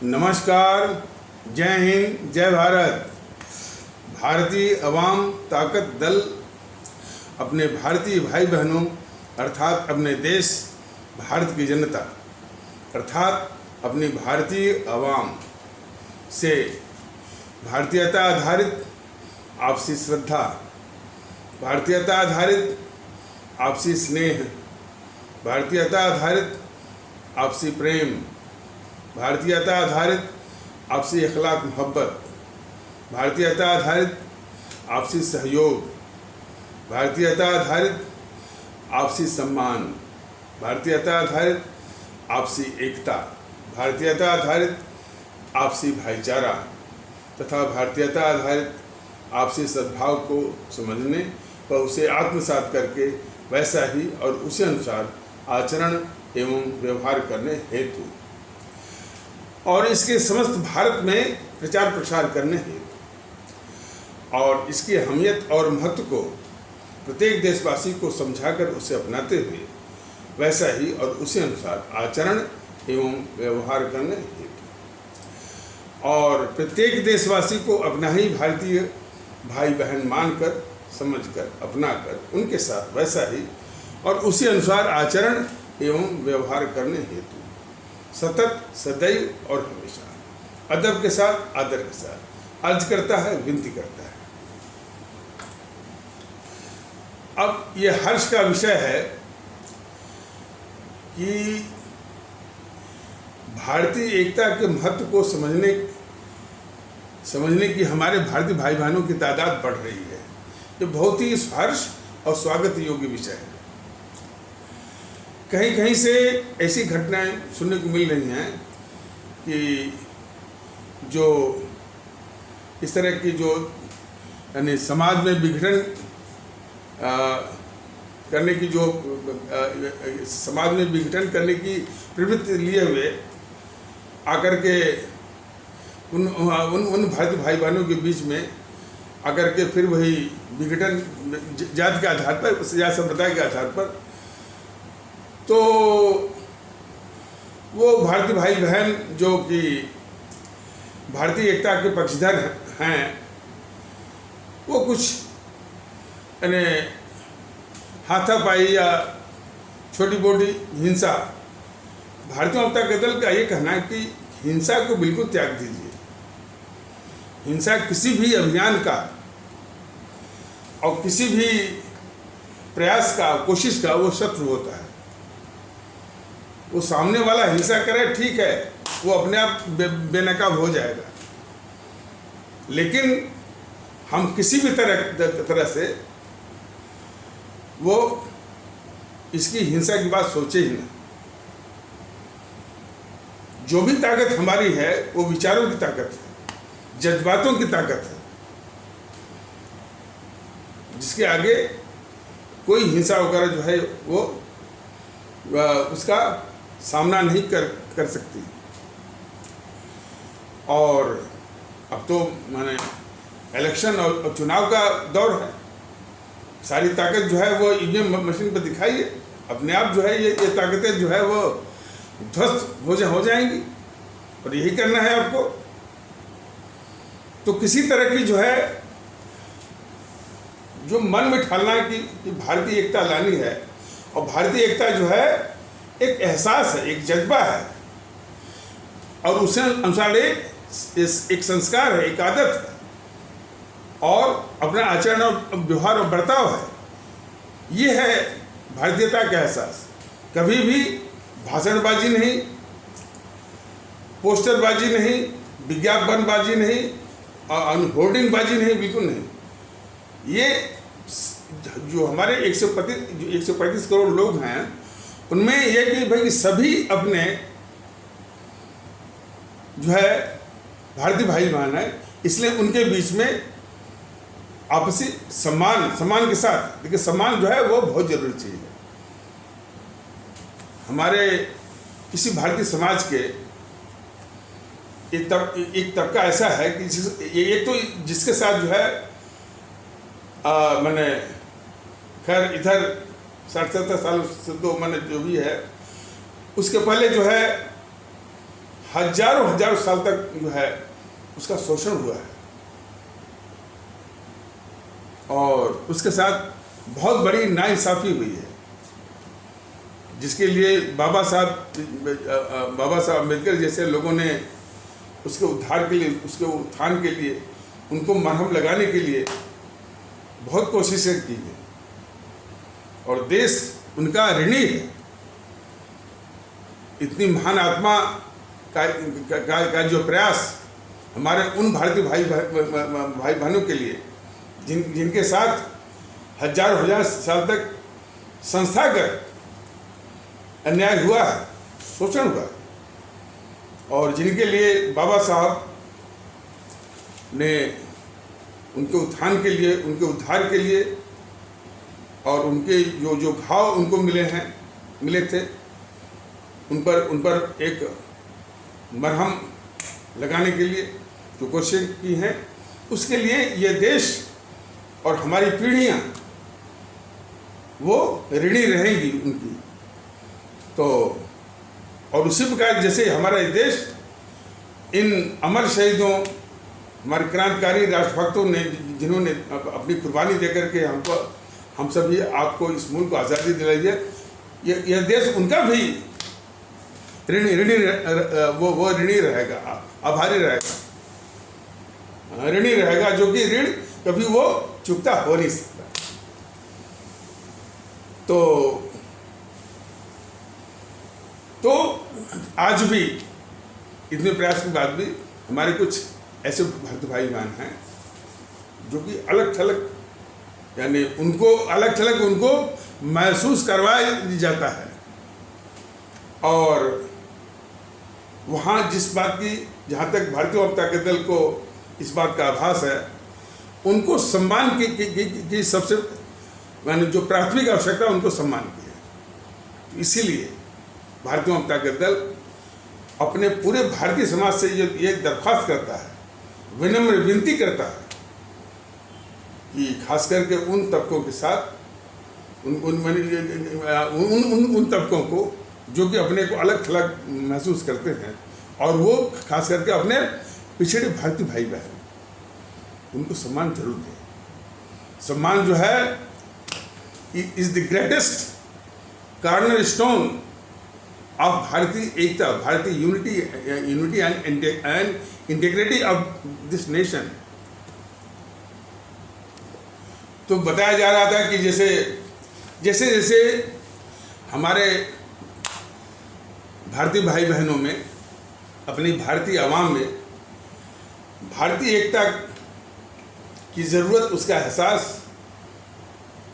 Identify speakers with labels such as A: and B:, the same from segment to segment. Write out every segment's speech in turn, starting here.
A: नमस्कार, जय हिंद, जय भारत। भारतीय अवाम ताकत दल अपने भारतीय भाई बहनों अर्थात अपने देश भारत की जनता अर्थात अपनी भारतीय अवाम से भारतीयता आधारित आपसी श्रद्धा, भारतीयता आधारित आपसी स्नेह, भारतीयता आधारित आपसी प्रेम, भारतीयता आधारित आपसी अखलाक मोहब्बत, भारतीयता आधारित आपसी सहयोग, भारतीयता आधारित आपसी सम्मान, भारतीयता आधारित आपसी एकता, भारतीयता आधारित आपसी भाईचारा तथा भारतीयता आधारित आपसी सद्भाव को समझने व उसे आत्मसात करके वैसा ही और उसी अनुसार आचरण एवं व्यवहार करने हेतु और इसके समस्त भारत में प्रचार प्रसार करने हेतु और इसकी अहमियत और महत्व को प्रत्येक देशवासी को समझाकर उसे अपनाते हुए वैसा ही और उसी अनुसार आचरण एवं व्यवहार करने हेतु और प्रत्येक देशवासी को अपना ही भारतीय भाई बहन मानकर, समझकर, अपनाकर उनके साथ वैसा ही और उसी अनुसार आचरण एवं व्यवहार करने हेतु सतत, सदैव और हमेशा अदब के साथ, आदर के साथ अर्ज करता है, विनती करता है। अब ये हर्ष का विषय है कि भारतीय एकता के महत्व को समझने की हमारे भारतीय भाई बहनों की तादाद बढ़ रही है। ये बहुत ही हर्ष और स्वागत योग्य विषय है। कहीं कहीं से ऐसी घटनाएं सुनने को मिल रही हैं कि जो इस तरह की जो यानी समाज में विघटन करने की जो समाज में विघटन करने की प्रवृत्ति लिए हुए आकर के उन भारतीय भाई बहनों के बीच में आकर के फिर वही विघटन जाति के आधार पर, जाति संप्रदाय के आधार पर, तो वो भारतीय भाई बहन जो कि भारतीय एकता के पक्षधर हैं वो कुछ यानी हाथापाई या छोटी मोटी हिंसा, भारतीय जनता के दल का ये कहना है कि हिंसा को बिल्कुल त्याग दीजिए। हिंसा किसी भी अभियान का और किसी भी प्रयास का, कोशिश का वो शत्रु होता है। वो सामने वाला हिंसा करे ठीक है, वो अपने आप बेनकाब हो जाएगा, लेकिन हम किसी भी तरह से वो इसकी हिंसा की बात सोचे ही नहीं। जो भी ताकत हमारी है वो विचारों की ताकत है, जज्बातों की ताकत है, जिसके आगे कोई हिंसा वगैरह जो है वो उसका सामना नहीं कर सकती। और अब तो माने इलेक्शन और चुनाव का दौर है, सारी ताकत जो है वो ईवीएम मशीन पर दिखाइए, अपने आप जो है ये ताकतें जो है वो ध्वस्त हो जाएंगी और यही करना है आपको। तो किसी तरह की जो है जो मन में ठालना है कि भारतीय एकता लानी है, और भारतीय एकता जो है एक एहसास है, एक जज्बा है और उसे अनुसार एक संस्कार है, एक आदत है और अपना आचरण और व्यवहार और बर्ताव है। ये है भारतीयता का एहसास। कभी भी भाषणबाजी नहीं, पोस्टरबाजी नहीं, विज्ञापनबाजी नहीं और होर्डिंगबाजी नहीं, बिल्कुल नहीं। ये जो हमारे 135 करोड़ लोग हैं उनमें यह कि भाई सभी अपने जो है भारतीय भाई बहन है, इसलिए उनके बीच में आपसी सम्मान के साथ, देखिए सम्मान जो है वो बहुत जरूरी चीज है। हमारे किसी भारतीय समाज के एक तबका ऐसा है कि एक तो जिसके साथ जो है मैंने खैर इधर 60-70 साल से तो मैंने जो भी है उसके पहले जो है हजारों हजारों साल तक जो है उसका शोषण हुआ है, और उसके साथ बहुत बड़ी नाइंसाफ़ी हुई है, जिसके लिए बाबा साहब अम्बेडकर जैसे लोगों ने उसके उद्धार के लिए, उसके उत्थान के लिए, उनको मरहम लगाने के लिए बहुत कोशिशें की हैं, और देश उनका ऋणी है। इतनी महान आत्मा का जो प्रयास हमारे उन भारतीय भाई बहनों के लिए जिनके साथ हजारों हजार साल तक संस्थागत अन्याय हुआ है, शोषण हुआ है, और जिनके लिए बाबा साहब ने उनके उत्थान के लिए, उनके उद्धार के लिए, और उनके जो घाव उनको मिले थे, उन पर एक मरहम लगाने के लिए जो कोशिश की हैं, उसके लिए ये देश और हमारी पीढ़ियाँ वो ऋणी रहेंगी उनकी। तो और उसी प्रकार जैसे हमारा ये देश इन अमर शहीदों, हमारे क्रांतिकारी राष्ट्रभक्तों ने, जिन्होंने अपनी कुर्बानी देकर के हम सभी आपको इस मुल्क को आज़ादी दिलाई है, यह देश उनका भी ऋणी वो ऋणी रहेगा, आभारी रहेगा, ऋणी रहेगा, जो कि ऋण कभी वो चुकता हो नहीं सकता। तो आज भी इतने प्रयास के बाद भी हमारे कुछ ऐसे भक्त भाई बहन हैं जो कि अलग थलग, यानी उनको अलग थलग उनको महसूस करवाया जाता है, और वहाँ जिस बात की, जहाँ तक भारतीय जनता पार्टी दल को इस बात का आभास है, उनको सम्मान की सबसे माने जो प्राथमिक आवश्यकता है, उनको सम्मान की है। इसीलिए भारतीय जनता पार्टी दल अपने पूरे भारतीय समाज से ये दरख्वास्त करता है, विनम्र विनती करता है कि खास करके उन तबकों के साथ, उन तबकों को जो कि अपने को अलग थलग महसूस करते हैं, और वो खास करके अपने पिछड़े भारतीय भाई बहन, उनको सम्मान जरूर दें। सम्मान जो है is the greatest corner stone of भारतीय एकता, भारतीय unity and integrity of this nation. तो बताया जा रहा था कि जैसे हमारे भारतीय भाई बहनों में, अपनी भारतीय आवाम में भारतीय एकता की ज़रूरत, उसका एहसास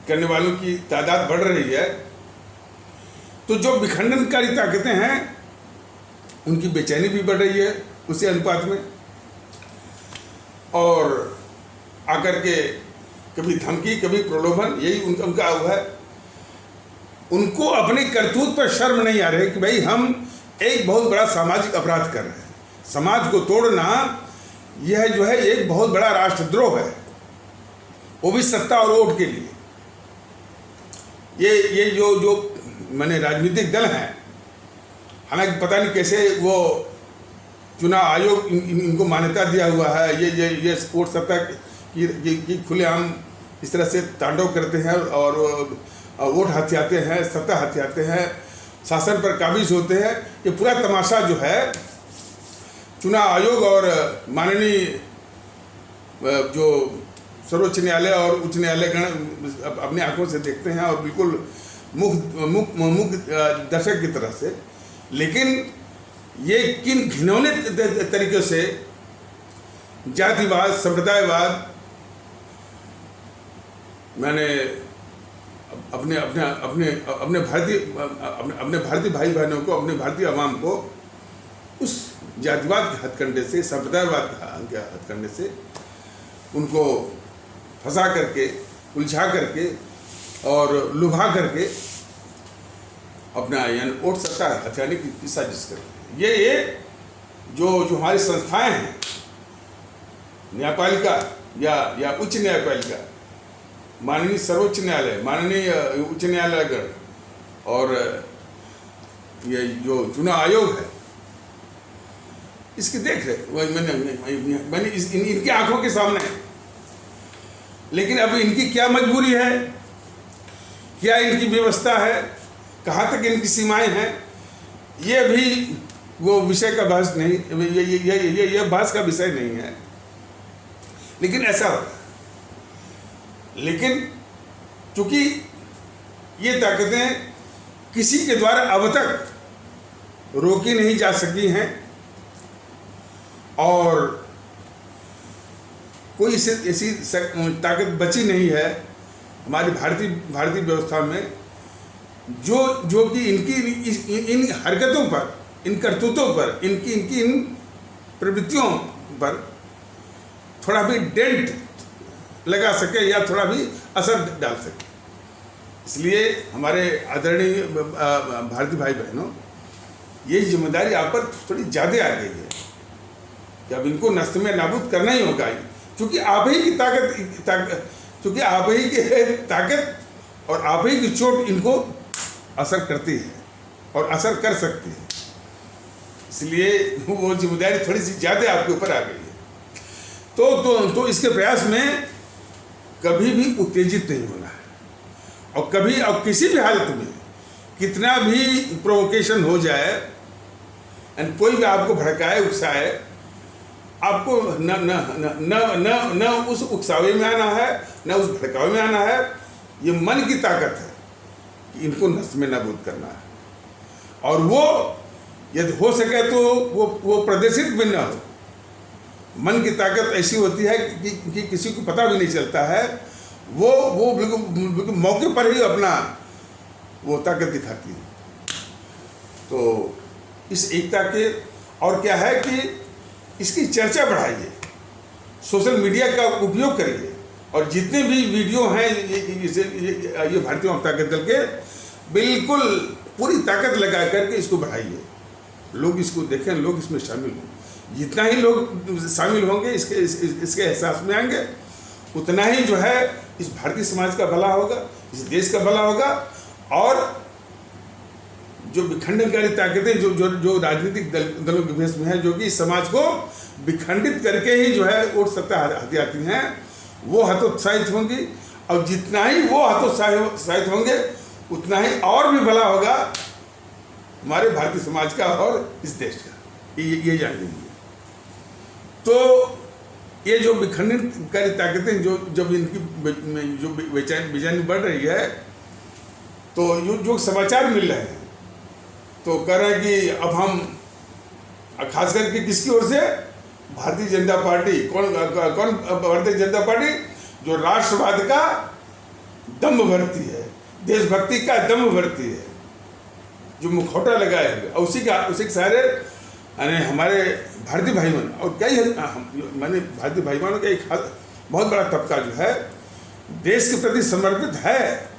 A: करने वालों की तादाद बढ़ रही है, तो जो विखंडनकारी ताकतें हैं उनकी बेचैनी भी बढ़ रही है उसी अनुपात में, और आकर के कभी धमकी, कभी प्रलोभन, यही उनका हुआ है। उनको अपनी करतूत पर शर्म नहीं आ रही कि भाई हम एक बहुत बड़ा सामाजिक अपराध कर रहे हैं। समाज को तोड़ना यह जो है एक बहुत बड़ा राष्ट्रद्रोह है, वो भी सत्ता और वोट के लिए। ये जो माने राजनीतिक दल हैं, हालांकि पता नहीं कैसे वो चुनाव आयोग इनको मान्यता दिया हुआ है, ये वोट सत्ता की खुलेआम इस तरह से तांडव करते हैं और वोट हथियाते हैं, सत्ता हथियाते हैं, शासन पर काबिज होते हैं। ये पूरा तमाशा जो है चुनाव आयोग और माननीय जो सर्वोच्च न्यायालय और उच्च न्यायालय गण अपनी आंखों से देखते हैं, और बिल्कुल मुख दर्शक की तरह से। लेकिन ये किन घिनौने तरीके से जातिवाद, संप्रदायवाद, मैंने अपने भारतीय भाई बहनों को, अपने भारतीय आवाम को उस जातिवाद के हथकंडे से, संप्रदायवाद के हथकंडे से उनको फंसा करके, उलझा करके और लुभा करके अपना यानी वोट सत्ता हथियाने की साजिश करते हैं। ये जो हमारी संस्थाएं हैं, न्यायपालिका या उच्च न्यायपालिका, माननीय सर्वोच्च न्यायालय, माननीय उच्च न्यायालयगण और ये जो चुनाव आयोग है, इसकी देख रहे मैंने इनकी आंखों के सामने है। लेकिन अब इनकी क्या मजबूरी है, क्या इनकी व्यवस्था है, कहाँ तक इनकी सीमाएं हैं, ये भी वो विषय का बहस नहीं, ये बहस का विषय नहीं है। लेकिन ऐसा होता है। लेकिन चूंकि ये ताकतें किसी के द्वारा अब तक रोकी नहीं जा सकी हैं और कोई ऐसी ताकत बची नहीं है हमारी भारतीय व्यवस्था में जो कि इनकी इन हरकतों पर, इन करतूतों पर, इनकी इन प्रवृत्तियों पर थोड़ा भी डेंट लगा सके या थोड़ा भी असर डाल सके। इसलिए हमारे आदरणीय भारतीय भाई बहनों, ये जिम्मेदारी आप पर थोड़ी ज़्यादा आ गई है कि अब इनको नष्ट में नाबूद करना ही होगा, क्योंकि आप ही की क्योंकि आप ही की ताकत और आप ही की चोट इनको असर करती है और असर कर सकती है। इसलिए वो जिम्मेदारी थोड़ी सी ज़्यादा आपके ऊपर आ गई है। तो इसके प्रयास में कभी भी उत्तेजित नहीं होना है और कभी और किसी भी हालत में कितना भी प्रोवोकेशन हो जाए एंड कोई भी आपको भड़काए, उकसाए, आपको न न न न न न उस उकसावे में आना है, न उस भड़कावे में आना है। ये मन की ताकत है कि इनको नष्ट में नाबूद करना है और वो यदि हो सके तो वो प्रदर्शित भी न हो। मन की ताकत ऐसी होती है कि किसी को पता भी नहीं चलता है, वो बिल्कुल मौके पर ही अपना वो ताकत दिखाती है। तो इस एकता के और क्या है कि इसकी चर्चा बढ़ाइए, सोशल मीडिया का उपयोग करिए और जितने भी वीडियो हैं ये भारतीय जनता दल के बिल्कुल पूरी ताकत लगा करके इसको बढ़ाइए, लोग इसको देखें, लोग इसमें शामिल हों। जितना ही लोग शामिल होंगे इसके एहसास में आएंगे, उतना ही जो है इस भारतीय समाज का भला होगा, इस देश का भला होगा। और जो विखंडनकारी ताकतें जो राजनीतिक दलों के भेष में है, जो कि समाज को विखंडित करके ही जो है वोट सत्ता हाथी आती हैं, वो हतोत्साहित होंगी। और जितना ही वो हतोत्साहित होंगे उतना ही और भी भला होगा हमारे भारतीय समाज का और इस देश का, ये जान लीजिए। तो ये जो विखंडनकारी ताकतें जब इनकी जो बेचैनी बढ़ रही है, तो जो समाचार मिल रहे हैं तो कह रहे हैं कि अब हम खास करके किसकी ओर से, भारतीय जनता पार्टी। कौन भारतीय जनता पार्टी? जो राष्ट्रवाद का दम भरती है, देशभक्ति का दम भरती है, जो मुखौटा लगाए हुए, और उसी के सारे यानी हमारे भारतीय भाई बहन और कई मैंने भारतीय भाई बहनों का एक बहुत बड़ा तबका जो है देश के प्रति समर्पित है,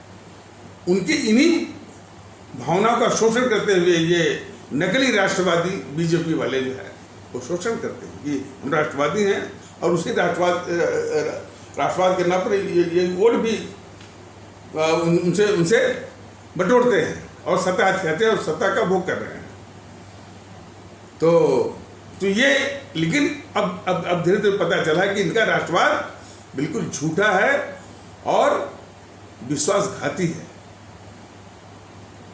A: उनकी इन्हीं भावनाओं का शोषण करते हुए ये नकली राष्ट्रवादी बीजेपी वाले जो है वो शोषण करते हैं कि हम राष्ट्रवादी हैं और उसी राष्ट्रवाद के नाम पर ये वोट भी उनसे बटोरते हैं और सत्ता चाहते हैं और सत्ता का भोग कर रहे हैं। तो ये लेकिन अब धीरे धीरे पता चला है कि इनका राष्ट्रवाद बिल्कुल झूठा है और विश्वासघाती है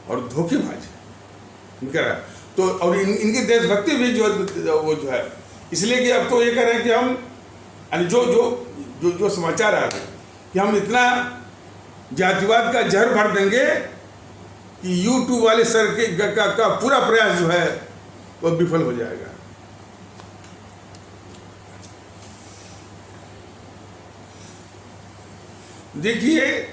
A: और धोखेबाज है इनका। तो और इनकी देशभक्ति भी जो है, इसलिए कि अब तो ये कह रहे हैं कि हम यानी जो समाचार आ रहे हैं कि हम इतना जातिवाद का जहर भर देंगे कि यूट्यूब वाले सर का पूरा प्रयास जो है वो विफल हो जाएगा। देखिए,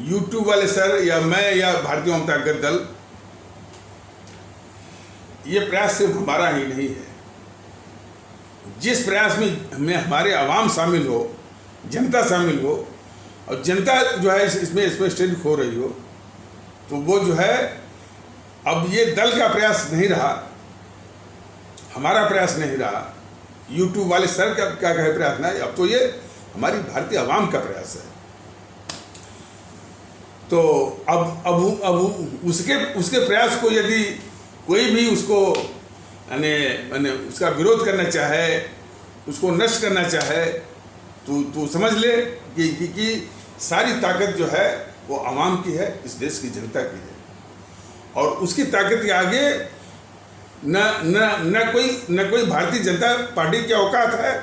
A: यूट्यूब वाले सर या मैं या भारतीय जनता दल, ये प्रयास सिर्फ हमारा ही नहीं है। जिस प्रयास में हमारे आवाम शामिल हो, जनता शामिल हो और जनता जो है इसमें स्टैंड खो रही हो, तो वो जो है अब ये दल का प्रयास नहीं रहा, हमारा प्रयास नहीं रहा, यूट्यूब वाले सर का कहे प्रयास नहीं, अब तो ये हमारी भारतीय आवाम का प्रयास है। तो अब उसके प्रयास को यदि कोई भी उसको यानी यानी उसका विरोध करना चाहे, उसको नष्ट करना चाहे, तो समझ ले कि सारी ताकत जो है वो आवाम की है, इस देश की जनता की है। और उसकी ताकत के आगे न कोई भारतीय जनता पार्टी की औकात है,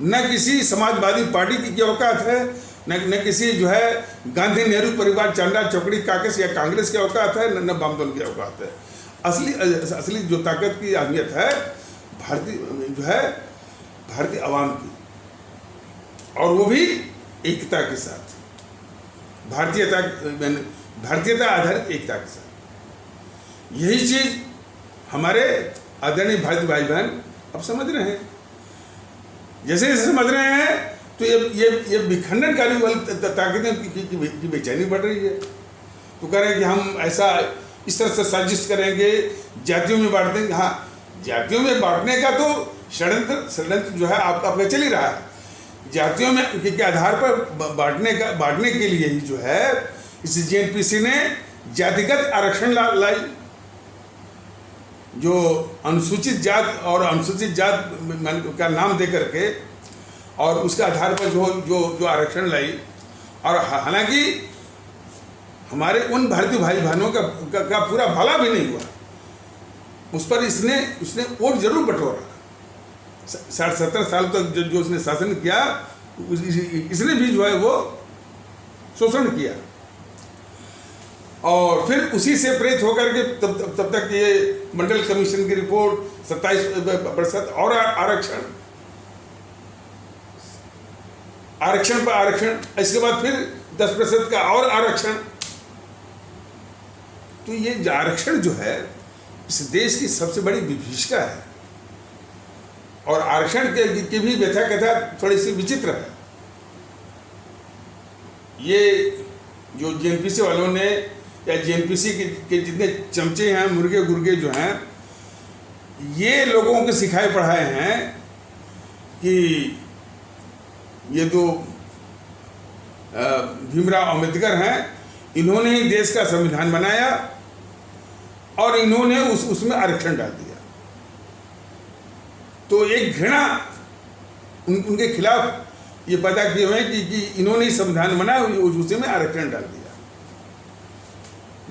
A: न किसी समाजवादी पार्टी की औकात है, न किसी जो है गांधी नेहरू परिवार चांदा चौकड़ी काकस या कांग्रेस की औकात है, न वामदल की औकात है। असली जो ताकत की अहमियत है भारतीय आवाम की, और वो भी एकता के साथ, भारतीयता आधारित एकता के साथ। यही चीज हमारे आदरणीय भारतीय भाई बहन अब समझ रहे हैं। जैसे जैसे समझ रहे हैं तो ये विखंडनकारी वाली ताकतें की बेचैनी बढ़ रही है। तो कह रहे हैं कि हम ऐसा इस तरह से साजिश करेंगे, जातियों में बांट देंगे। हाँ, जातियों में बांटने का तो षड्यंत्र जो है आपका चल ही रहा है। जातियों में के आधार पर बांटने के लिए ही जो है इस जेएनपीसी ने जातिगत आरक्षण लाई, जो अनुसूचित जात और अनुसूचित जात का नाम दे करके और उसके आधार पर जो आरक्षण लाई। और हालांकि हमारे उन भारतीय भाई बहनों का पूरा भला भी नहीं हुआ, उस पर इसने वोट जरूर बटोरा। 60-70 साल तक जो उसने शासन किया, इसने भी जो है वो शोषण किया। और फिर उसी से प्रेरित होकर के तब तक ये मंडल कमीशन की रिपोर्ट 27% और आरक्षण पर आरक्षण, इसके बाद फिर 10% का और आरक्षण। तो ये आरक्षण जो है इस देश की सबसे बड़ी विभीषिका है। और आरक्षण की भी व्यथा कथा थोड़ी सी विचित्र है। ये जो जेएनपीसी वालों ने या जेएनपीसी के जितने चमचे हैं, मुर्गे गुर्गे जो हैं, ये लोगों को सिखाए पढ़ाए हैं कि ये तो भीमराव अंबेडकर हैं, इन्होंने ही देश का संविधान बनाया और इन्होंने उसमें आरक्षण डाल दिया। तो एक घृणा उनके खिलाफ ये पैदा किए हुए हैं कि इन्होंने ही संविधान बनाया, उसी में आरक्षण डाल दिया।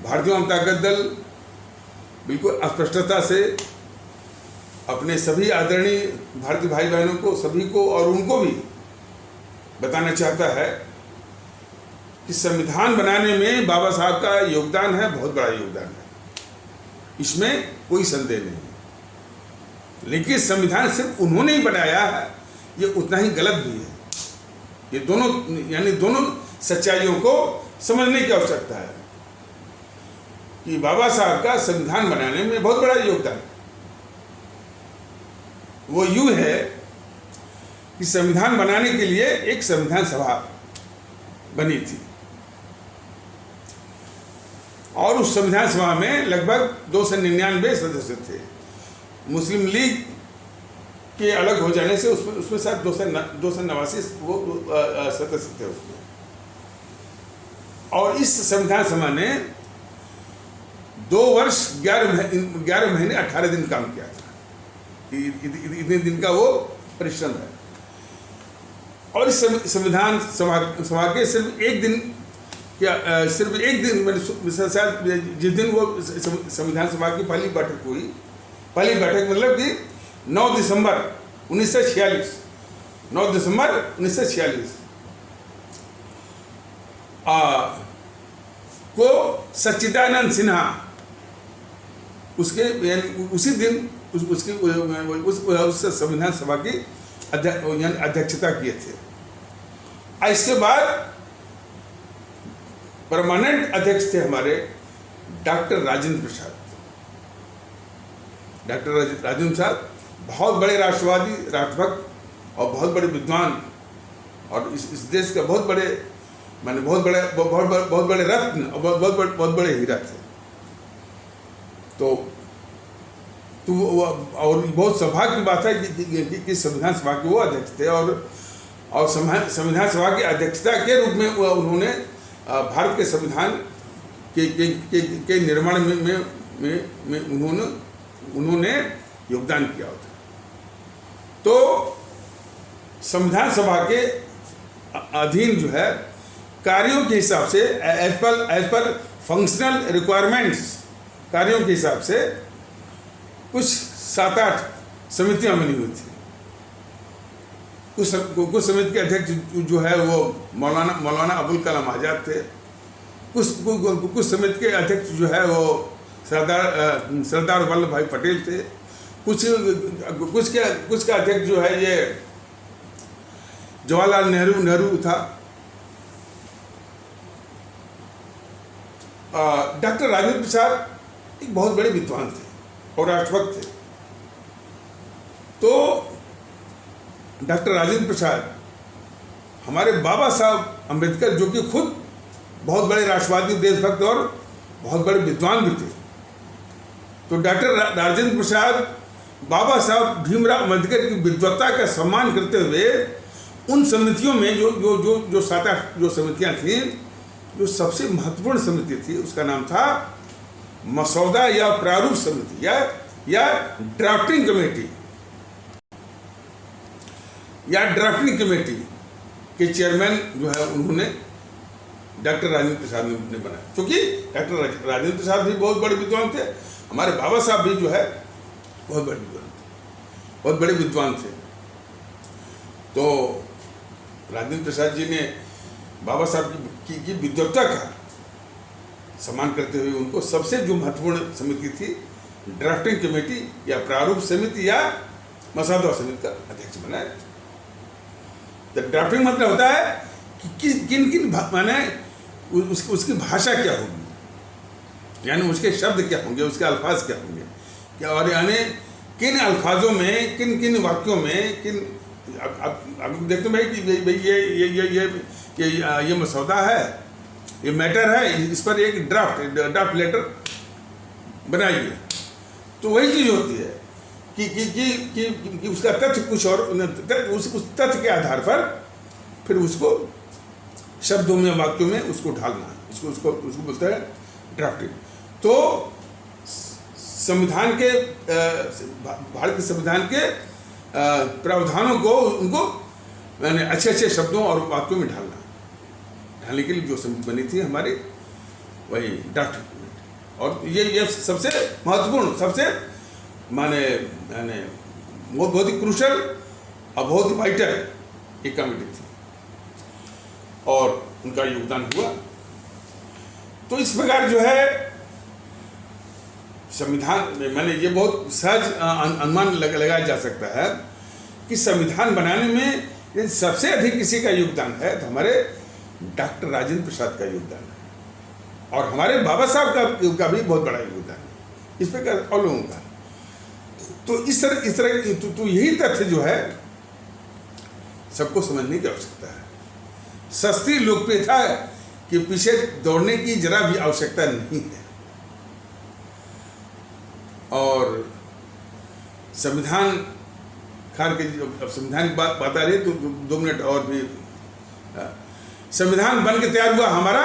A: भारतीय जनता दल बिल्कुल अस्पष्टता से अपने सभी आदरणीय भारतीय भाई बहनों को, सभी को और उनको भी बताना चाहता है कि संविधान बनाने में बाबा साहब का योगदान है, बहुत बड़ा योगदान है, इसमें कोई संदेह नहीं। लेकिन संविधान सिर्फ उन्होंने ही बनाया है, ये उतना ही गलत भी है। ये दोनों सच्चाइयों को समझने की आवश्यकता है कि बाबा साहब का संविधान बनाने में बहुत बड़ा योगदान। वो यूं है कि संविधान बनाने के लिए एक संविधान सभा बनी थी और उस संविधान सभा में लगभग 299 सदस्य थे। मुस्लिम लीग के अलग हो जाने से उसमें शायद 289 सदस्य थे उसमें। और इस संविधान सभा ने 2 वर्ष 11 महीने 18 दिन काम किया था। इतने दिन का वो परिश्रम है। और इस संविधान सभा के सिर्फ एक दिन जिस दिन वो संविधान सभा की पहली बैठक हुई, पहली बैठक मतलब कि 9 दिसंबर 1946 को सच्चिदानंद सिन्हा उसके यानी उसी दिन उस संविधान सभा की अध्यक्षता किए थे। इसके बाद परमानेंट अध्यक्ष थे हमारे डॉक्टर राजेंद्र प्रसाद। डॉक्टर राजेंद्र प्रसाद बहुत बड़े राष्ट्रवादी, राष्ट्रभक्त और बहुत बड़े विद्वान और इस देश का बहुत बड़े रत्न और बहुत बड़े हीरा थे। तो और बहुत सौभाग्य की बात है कि संविधान सभा के वो अध्यक्ष थे और संविधान सभा की अध्यक्षता के रूप में उन्होंने भारत के संविधान के निर्माण में उन्होंने योगदान किया होता। तो संविधान सभा के अधीन जो है कार्यों के हिसाब से एज पर फंक्शनल रिक्वायरमेंट्स, कार्यों के हिसाब से कुछ 7-8 समितियां बनी हुई थी। कुछ समिति के अध्यक्ष जो है वो मौलाना अबुल कलाम आज़ाद थे। कुछ समिति के अध्यक्ष जो है वो सरदार वल्लभ भाई पटेल थे। कुछ के अध्यक्ष जो है ये जवाहरलाल नेहरू था। डॉक्टर राजेंद्र प्रसाद एक बहुत बड़े विद्वान थे और राष्ट्रभक्त थे। तो डॉक्टर राजेंद्र प्रसाद हमारे बाबा साहब अम्बेडकर, जो कि खुद बहुत बड़े राष्ट्रवादी, देशभक्त और बहुत बड़े विद्वान भी थे, तो डॉक्टर राजेंद्र प्रसाद बाबा साहब भीमराव अम्बेडकर की विद्वत्ता का सम्मान करते हुए उन समितियों में जो 7-8 जो समितियां थीं, जो सबसे महत्वपूर्ण समिति थी उसका नाम था मसौदा या प्रारूप समिति या ड्राफ्टिंग कमेटी के चेयरमैन जो है उन्होंने डॉक्टर राजेंद्र प्रसाद ने बनाया। क्योंकि डॉक्टर राजेंद्र प्रसाद भी बहुत बड़े विद्वान थे, हमारे बाबा साहब भी जो है बहुत बड़े विद्वान थे। तो राजेंद्र प्रसाद जी ने बाबा साहब की विद्वत्ता का सम्मान करते हुए उनको सबसे जो महत्वपूर्ण समिति थी ड्राफ्टिंग कमेटी या प्रारूप समिति या मसौदा समिति का अध्यक्ष बनाया। तो ड्राफ्टिंग मतलब होता है कि किन माने उसकी भाषा क्या होगी, यानी उसके शब्द क्या होंगे, उसके अल्फाज क्या होंगे, क्या, और यानी किन अल्फाजों में, किन वाक्यों में, आप देखते भाई कि ये मसौदा है, ये मैटर है, इस पर एक ड्राफ्ट लेटर बनाइए। तो वही चीज़ होती है कि उसका तथ्य कुछ और, उस तथ्य के आधार पर फिर उसको शब्दों में, वाक्यों में उसको ढालना, उसको बोलते हैं ड्राफ्टिंग। तो संविधान के, भारत के संविधान के प्रावधानों को उनको मैंने अच्छे शब्दों और वाक्यों में ढालने के लिए जो समिति बनी थी हमारी, वही ड्राफ्टिंग कमेटी। और ये सबसे महत्वपूर्ण, सबसे माने बहुत ही क्रूशल और बहुत ही वाइटल एक कमेटी थी और उनका योगदान हुआ। तो इस प्रकार जो है संविधान में, मैंने ये बहुत सहज अनुमान लगाया जा सकता है कि संविधान बनाने में यदि सबसे अधिक किसी का योगदान है तो हमारे डॉक्टर राजेंद्र प्रसाद का योगदान है और हमारे बाबा साहब का भी बहुत बड़ा योगदान है, इस प्रकार और लोगों का। तो इस तरह तो यही तथ्य जो है सबको समझने की आवश्यकता है। सस्ती लोकप्रियता के पीछे दौड़ने की जरा भी आवश्यकता नहीं है। और संविधान खान के, अब संविधान की बात आ रही है तो 2 मिनट और भी। संविधान बन के तैयार हुआ हमारा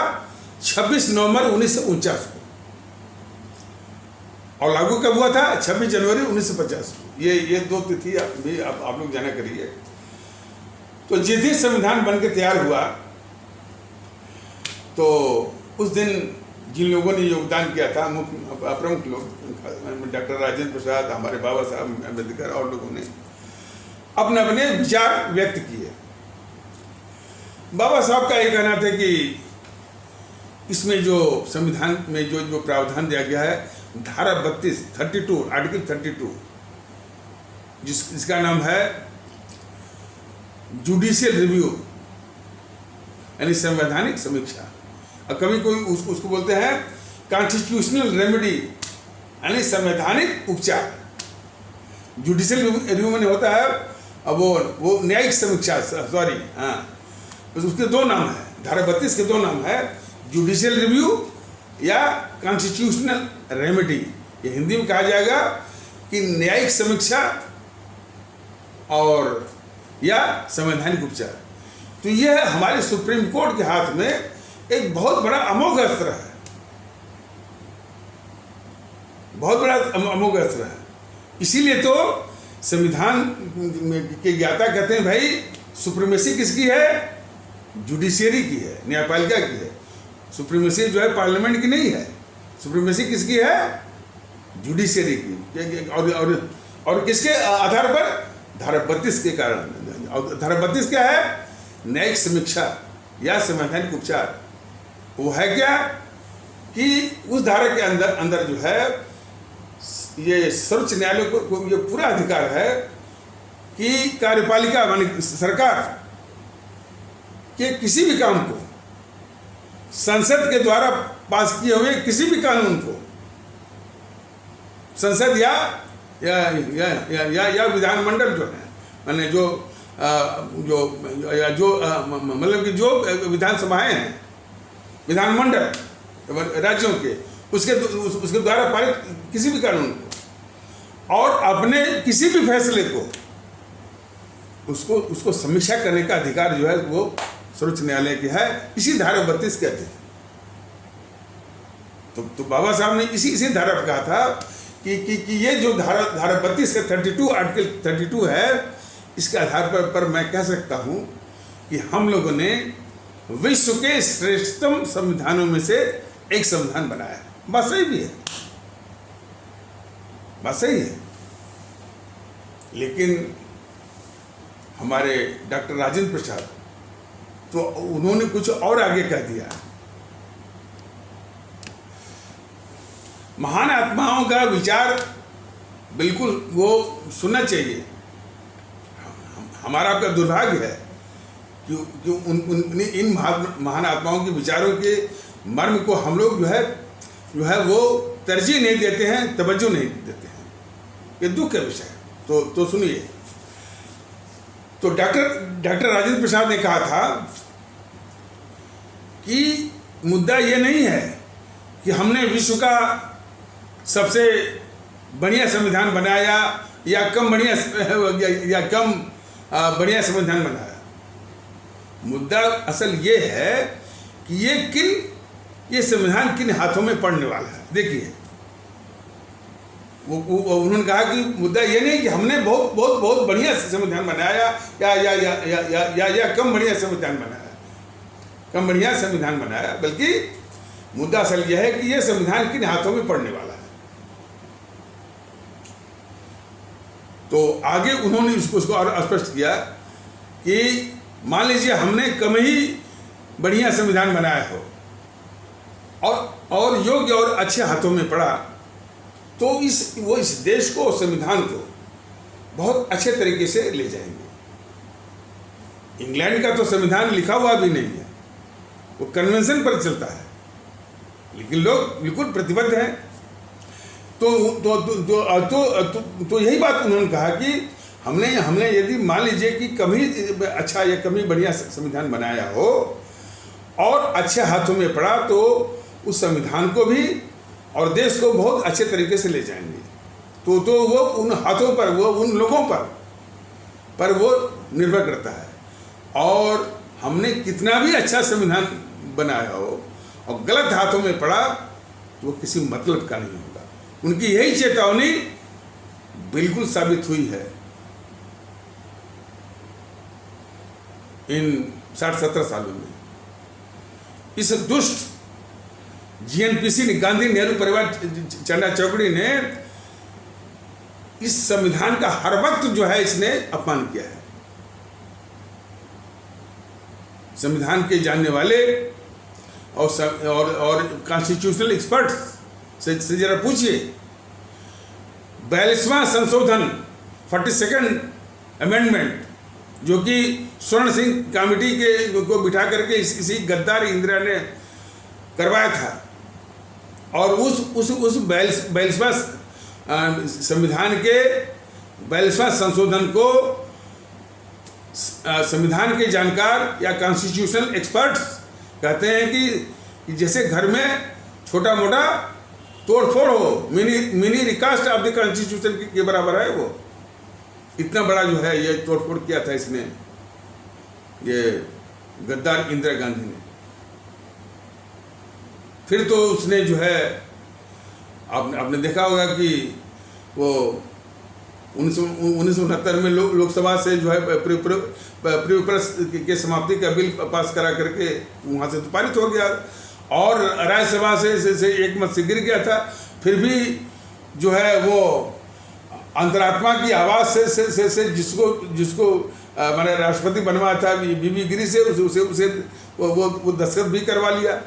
A: 26 नवंबर 1949 को और लागू कब हुआ था? 26 जनवरी 1950 को। ये 2 तिथि भी आप लोग जाना करिए। तो जिस दिन संविधान बन के तैयार हुआ तो उस दिन जिन लोगों ने योगदान किया था, मुख्य प्रमुख लोग, डॉक्टर राजेंद्र प्रसाद, हमारे बाबा साहब अम्बेडकर और लोगों ने अपने अपने विचार व्यक्त किए। बाबा साहब का ये कहना था कि इसमें जो संविधान में जो प्रावधान दिया गया है, धारा 32 आर्टिकल 32, जिसका नाम है जुडिशियल रिव्यू यानी संवैधानिक समीक्षा, और कभी कोई उसको बोलते हैं कॉन्स्टिट्यूशनल रेमेडी यानी संवैधानिक उपचार। जुडिशियल रिव्यू में होता है, अब वो न्यायिक समीक्षा, सॉरी, हाँ, उसके 2 नाम है, धारा 32 के 2 नाम है, जुडिशियल रिव्यू या कॉन्स्टिट्यूशनल रेमेडी। ये हिंदी में कहा जाएगा कि न्यायिक समीक्षा और या संवैधानिक उपचार। तो यह हमारे सुप्रीम कोर्ट के हाथ में एक बहुत बड़ा अमोघ अस्त्र है, बहुत बड़ा अमोघ अस्त्र है। इसीलिए तो संविधान के ज्ञाता कहते हैं भाई सुप्रीमेसी किसकी है? जुडिशियरी की है, न्यायपालिका की है। सुप्रीमेसी जो है पार्लियामेंट की नहीं है, सुप्रीमेसी किसकी है? जुडिशियरी की। और किसके आधार पर? धारा 32 के कारण। और धारा 32 क्या है? न्यायिक समीक्षा या संवैधानिक उपचार। वो है क्या कि उस धारा के अंदर जो है ये सर्वोच्च न्यायालय को ये पूरा अधिकार है कि कार्यपालिका माने सरकार के किसी भी काम को, संसद के द्वारा पास किए हुए किसी भी कानून को संसद या विधानमंडल जो है, माने जो मतलब कि जो विधानसभाएं हैं, विधानमंडल राज्यों के, उसके द्वारा पारित किसी भी कानून को और अपने किसी भी फैसले को उसको समीक्षा करने का अधिकार जो है वो सर्वोच्च न्यायालय की है। इसी धारा 32 के अधीन। तो बाबा साहब ने इसी धारा पर कहा था कि ये जो धारा 32 का 32 आर्टिकल 32 है, इसके आधार पर मैं कह सकता हूं कि हम लोगों ने विश्व के श्रेष्ठतम संविधानों में से एक संविधान बनाया है। बात सही भी है, बात सही है। लेकिन हमारे डॉक्टर राजेंद्र प्रसाद तो उन्होंने कुछ और आगे कह दिया। महान आत्माओं का विचार बिल्कुल वो सुनना चाहिए। हमारा आपका दुर्भाग्य है कि इन महान आत्माओं के विचारों के मर्म को हम लोग जो है वो तरजीह नहीं देते हैं, तवज्जो नहीं देते हैं। ये दुख का विषय है। तो सुनिए, तो डॉक्टर राजेंद्र प्रसाद ने कहा था कि मुद्दा ये नहीं है कि हमने विश्व का सबसे बढ़िया संविधान बनाया या कम बढ़िया संविधान बनाया। मुद्दा असल ये है कि ये संविधान किन हाथों में पड़ने वाला है। देखिए, उन्होंने कहा कि मुद्दा ये नहीं कि हमने बहुत बढ़िया संविधान बनाया या कम बढ़िया संविधान बनाया, बल्कि मुद्दा असल यह है कि ये संविधान किन हाथों में पड़ने वाला है। तो आगे उन्होंने उसको और स्पष्ट किया कि मान लीजिए हमने कम ही बढ़िया संविधान बनाया हो और योग्य और अच्छे हाथों में पड़ा, तो वो इस देश को, संविधान को बहुत अच्छे तरीके से ले जाएंगे। इंग्लैंड का तो संविधान लिखा हुआ भी नहीं है, वो कन्वेंशन पर चलता है, लेकिन लोग बिल्कुल प्रतिबद्ध हैं। तो यही बात उन्होंने कहा कि हमने यदि मान लीजिए कि कभी अच्छा या कभी बढ़िया संविधान बनाया हो और अच्छे हाथों में पड़ा, तो उस संविधान को भी और देश को बहुत अच्छे तरीके से ले जाएंगे। तो वो उन हाथों पर, वो उन लोगों पर वो निर्भर करता है। और हमने कितना भी अच्छा संविधान बनाया हो और गलत हाथों में पड़ा तो वो किसी मतलब का नहीं होगा। उनकी यही चेतावनी बिल्कुल साबित हुई है इन 60-70 सालों में। इस दुष्ट जीएनपीसी ने, गांधी नेहरू परिवार चंदा चौकड़ी ने इस संविधान का हर वक्त जो है इसने अपमान किया है। संविधान के जानने वाले और कॉन्स्टिट्यूशनल एक्सपर्ट से जरा पूछिए, 42वां संशोधन 42nd अमेंडमेंट जो कि स्वर्ण सिंह कमेटी को बिठा करके इसी गद्दार इंदिरा ने करवाया था, और उस 42वां संविधान के 42वां संशोधन को संविधान के जानकार या कॉन्स्टिट्यूशनल एक्सपर्ट्स कहते हैं कि जैसे घर में छोटा मोटा तोड़फोड़ हो, mini recast of the constitution के बराबर है। वो इतना बड़ा जो है ये तोड़फोड़ किया था इसने, ये गद्दार इंदिरा गांधी ने। फिर तो उसने जो है आपने देखा होगा कि वो 1969 में लोकसभा से जो है प्रिविपर्स के समाप्ति का बिल पास करा करके वहाँ से तो पारित हो गया, और राज्यसभा से एक मत से गिर गया था। फिर भी जो है वो अंतरात्मा की आवाज़ से जिसको मैंने राष्ट्रपति बनवाया था बीबी गिरी से उसे वो दस्तखत भी करवा लिया,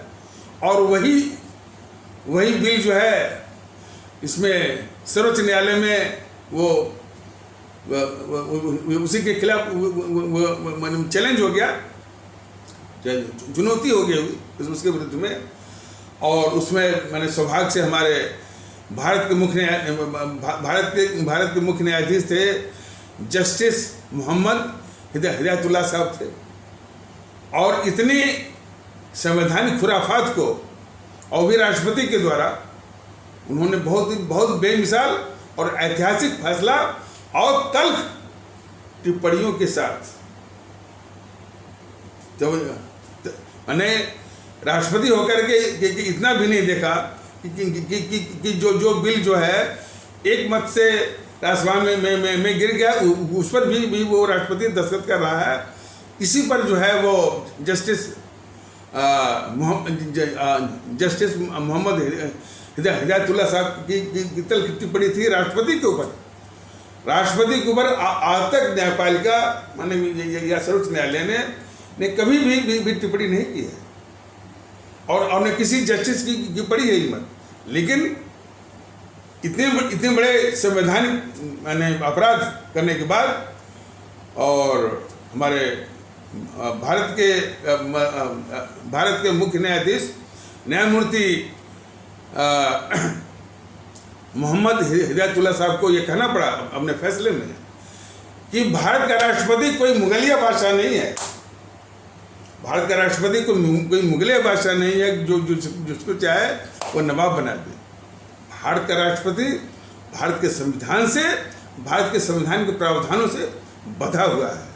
A: और वही बिल जो है इसमें सर्वोच्च न्यायालय में वो उसी के खिलाफ चैलेंज हो गया, चुनौती हो गई उसके विरुद्ध में। और उसमें मैंने सौभाग्य से हमारे भारत के मुख्य न्यायाधीश थे जस्टिस मोहम्मद हिदायतुल्लाह साहब थे, और इतनी संवैधानिक खुराफात को और भी राष्ट्रपति के द्वारा उन्होंने बहुत बेमिसाल और ऐतिहासिक फैसला और तल्ख टिप्पणियों के साथ, जब मैंने राष्ट्रपति होकर के इतना भी नहीं देखा कि जो बिल जो है एक मत से राज्यसभा में गिर गया, उस पर भी वो राष्ट्रपति दस्तखत कर रहा है। इसी पर जो है वो जस्टिस मोहम्मद हिदायतुल्लाह साहब की तल्ख टिप्पणी थी राष्ट्रपति के ऊपर। आज तक न्यायपालिका माने या सर्वोच्च न्यायालय ने कभी भी टिप्पणी नहीं की है, और न किसी जस्टिस की पड़ी है हिम्मत। लेकिन इतने बड़े संवैधानिक मैंने अपराध करने के बाद, और हमारे भारत के मुख्य न्यायाधीश न्यायमूर्ति मोहम्मद हिदायतुल्लाह साहब को ये कहना पड़ा अपने फैसले में कि भारत का राष्ट्रपति कोई मुगलिया बादशाह नहीं है। भारत का राष्ट्रपति कोई मुगलिया बादशाह नहीं है जिसको चाहे वो नवाब बना दे। भारत का राष्ट्रपति भारत के संविधान से, भारत के संविधान के प्रावधानों से बंधा हुआ है।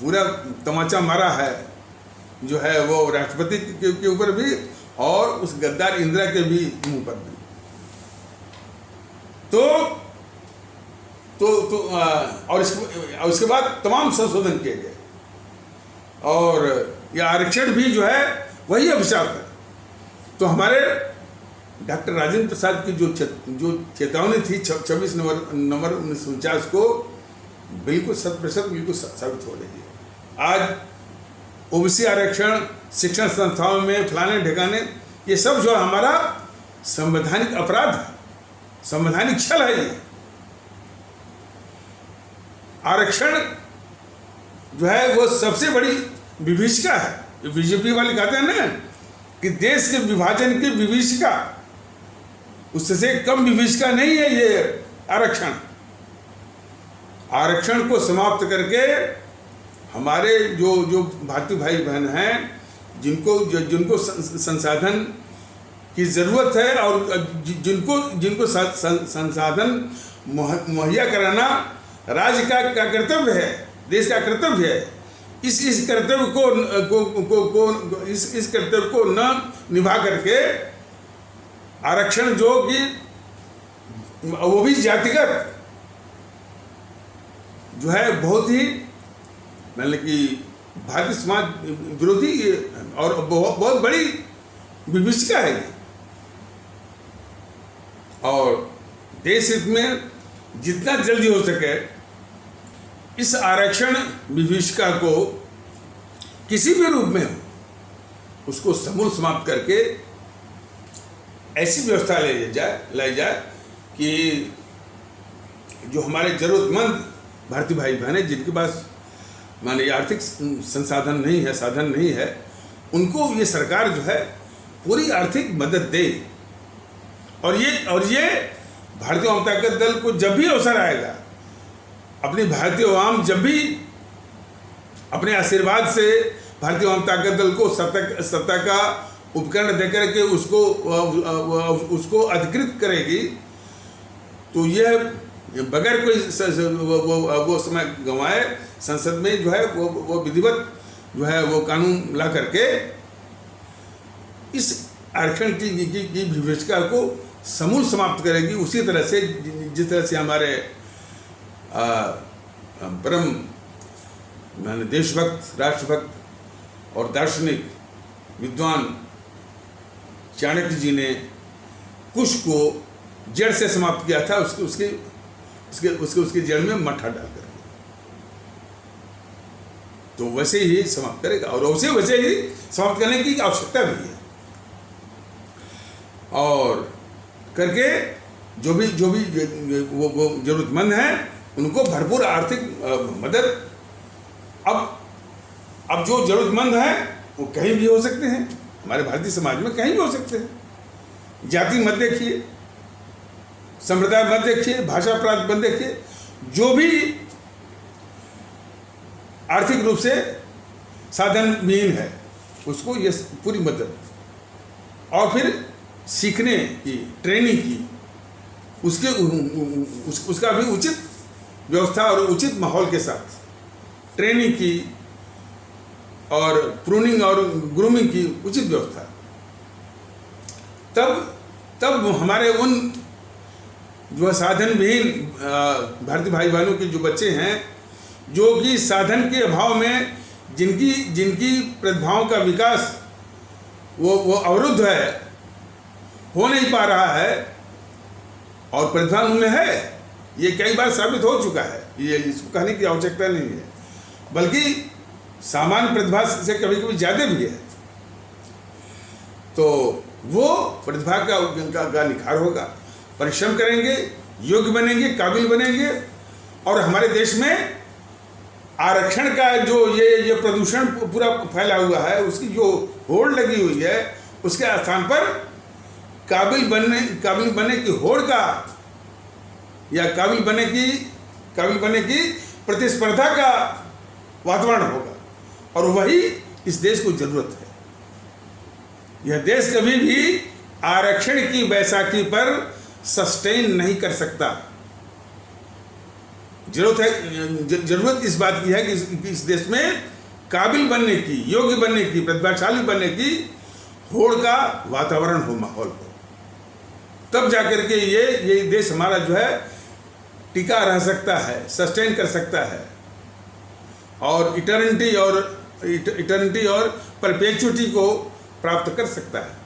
A: पूरा तमाचा मारा है जो है वो राष्ट्रपति के ऊपर भी, और उस गद्दार इंदिरा के भी मुंह पर भी। और इसके बाद तमाम संशोधन किए गए, और यह आरक्षण भी जो है वही अभिशाप है। तो हमारे डॉक्टर राजेंद्र प्रसाद की जो चेतावनी थी 26 नवंबर 1949 को बिल्कुल 100% बिल्कुल साबित हो रही है। आज ओबीसी आरक्षण शिक्षण संस्थाओं में फलाने ढिकाने, ये सब जो हमारा संवैधानिक अपराध है, संवैधानिक छल है। ये आरक्षण जो है वो सबसे बड़ी विभीषिका है। बीजेपी वाले कहते हैं ना कि देश के विभाजन की विभीषिका, उससे कम विभीषिका नहीं है ये आरक्षण। आरक्षण को समाप्त करके हमारे जो भारतीय भाई बहन हैं, जिनको संसाधन की ज़रूरत है और जिनको संसाधन मुहैया कराना राज्य का कर्तव्य है, देश का कर्तव्य है। इस कर्तव्य को न निभा करके आरक्षण जो कि वो भी जातिगत जो है बहुत ही मतलब कि भारतीय समाज विरोधी और बहुत बड़ी विभीषिका है। और देश हित में जितना जल्दी हो सके इस आरक्षण विभीषिका को किसी भी रूप में हो उसको समूल समाप्त करके ऐसी व्यवस्था लाई जाए कि जो हमारे जरूरतमंद भारतीय भाई बहन हैं, जिनके पास माने आर्थिक संसाधन नहीं है, साधन नहीं है, उनको ये सरकार जो है पूरी आर्थिक मदद दे। और ये भारतीय जनता दल को जब भी अवसर आएगा, अपनी भारतीय आवाम जब भी अपने आशीर्वाद से भारतीय जनता दल को सत्ता का उपकरण देकर के उसको अधिकृत करेगी, तो यह बगैर कोई वो समय गंवाए संसद में जो है वो विधिवत जो है वो कानून ला करके इस आरक्षण की विभीषिका को समूल समाप्त करेगी। उसी तरह से जिस तरह से हमारे परम माने देशभक्त, राष्ट्रभक्त और दार्शनिक विद्वान चाणक्य जी ने कुश को जड़ से समाप्त किया था, उसके जड़ में मठा डालकर, तो वैसे ही समाप्त करेगा और वैसे ही समाप्त करने की आवश्यकता भी है। और करके जो भी वो जरूरतमंद हैं उनको भरपूर आर्थिक मदद। अब जो जरूरतमंद हैं वो कहीं भी हो सकते हैं, हमारे भारतीय समाज में कहीं भी हो सकते हैं। जाति मत देखिए, संप्रदाय मत देखिए, भाषा प्रांत मत देखिए, जो भी आर्थिक रूप से साधन विहीन है उसको ये पूरी मदद, और फिर सीखने की, ट्रेनिंग की, उसका भी उचित व्यवस्था और उचित माहौल के साथ ट्रेनिंग की और प्रूनिंग और ग्रूमिंग की उचित व्यवस्था। तब हमारे उन जो साधन विहीन भारतीय भाई बहनों के जो बच्चे हैं, जो कि साधन के अभाव में जिनकी प्रतिभाओं का विकास वो अवरुद्ध है, हो नहीं पा रहा है, और प्रतिभा उनमें है, ये कई बार साबित हो चुका है, ये इसको कहने की आवश्यकता नहीं है, बल्कि सामान्य प्रतिभा से कभी कभी ज़्यादा भी है। तो वो प्रतिभा का निखार होगा, परिश्रम करेंगे, योग्य बनेंगे, काबिल बनेंगे, और हमारे देश में आरक्षण का जो ये प्रदूषण पूरा फैला हुआ है, उसकी जो होड़ लगी हुई है, उसके स्थान पर काबिल बनने की होड़ का या काबिल बनने की प्रतिस्पर्धा का वातावरण होगा, और वही इस देश को जरूरत है। यह देश कभी भी आरक्षण की बैसाखी पर सस्टेन नहीं कर सकता। जरूरत इस बात की है कि इस देश में काबिल बनने की, योग्य बनने की, प्रतिभाशाली बनने की होड़ का वातावरण हो, माहौल हो, तब जाकर के ये देश हमारा जो है टिका रह सकता है, सस्टेन कर सकता है, और इटर्निटी और परपेचुटी को प्राप्त कर सकता है।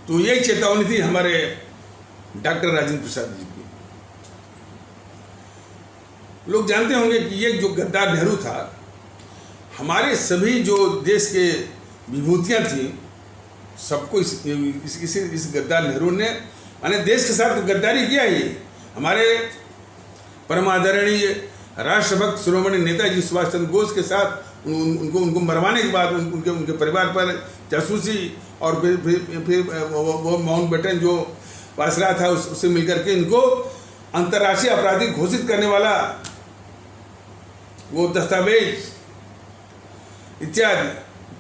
A: तो ये चेतावनी थी हमारे डॉक्टर राजेंद्र प्रसाद जी की। लोग जानते होंगे कि ये जो गद्दार नेहरू था, हमारे सभी जो देश के विभूतियाँ थी, सबको इस गद्दार नेहरू ने, माने देश के साथ गद्दारी किया ही। हमारे परमादरणीय राष्ट्रभक्त शिरोमणि नेताजी सुभाष चंद्र बोस के साथ उनको मरवाने के बाद उनके परिवार पर जासूसी, और फिर वो माउंटबेटन जो वायसराय था उससे मिलकर के इनको अंतर्राष्ट्रीय आपराधिक घोषित करने वाला वो दस्तावेज इत्यादि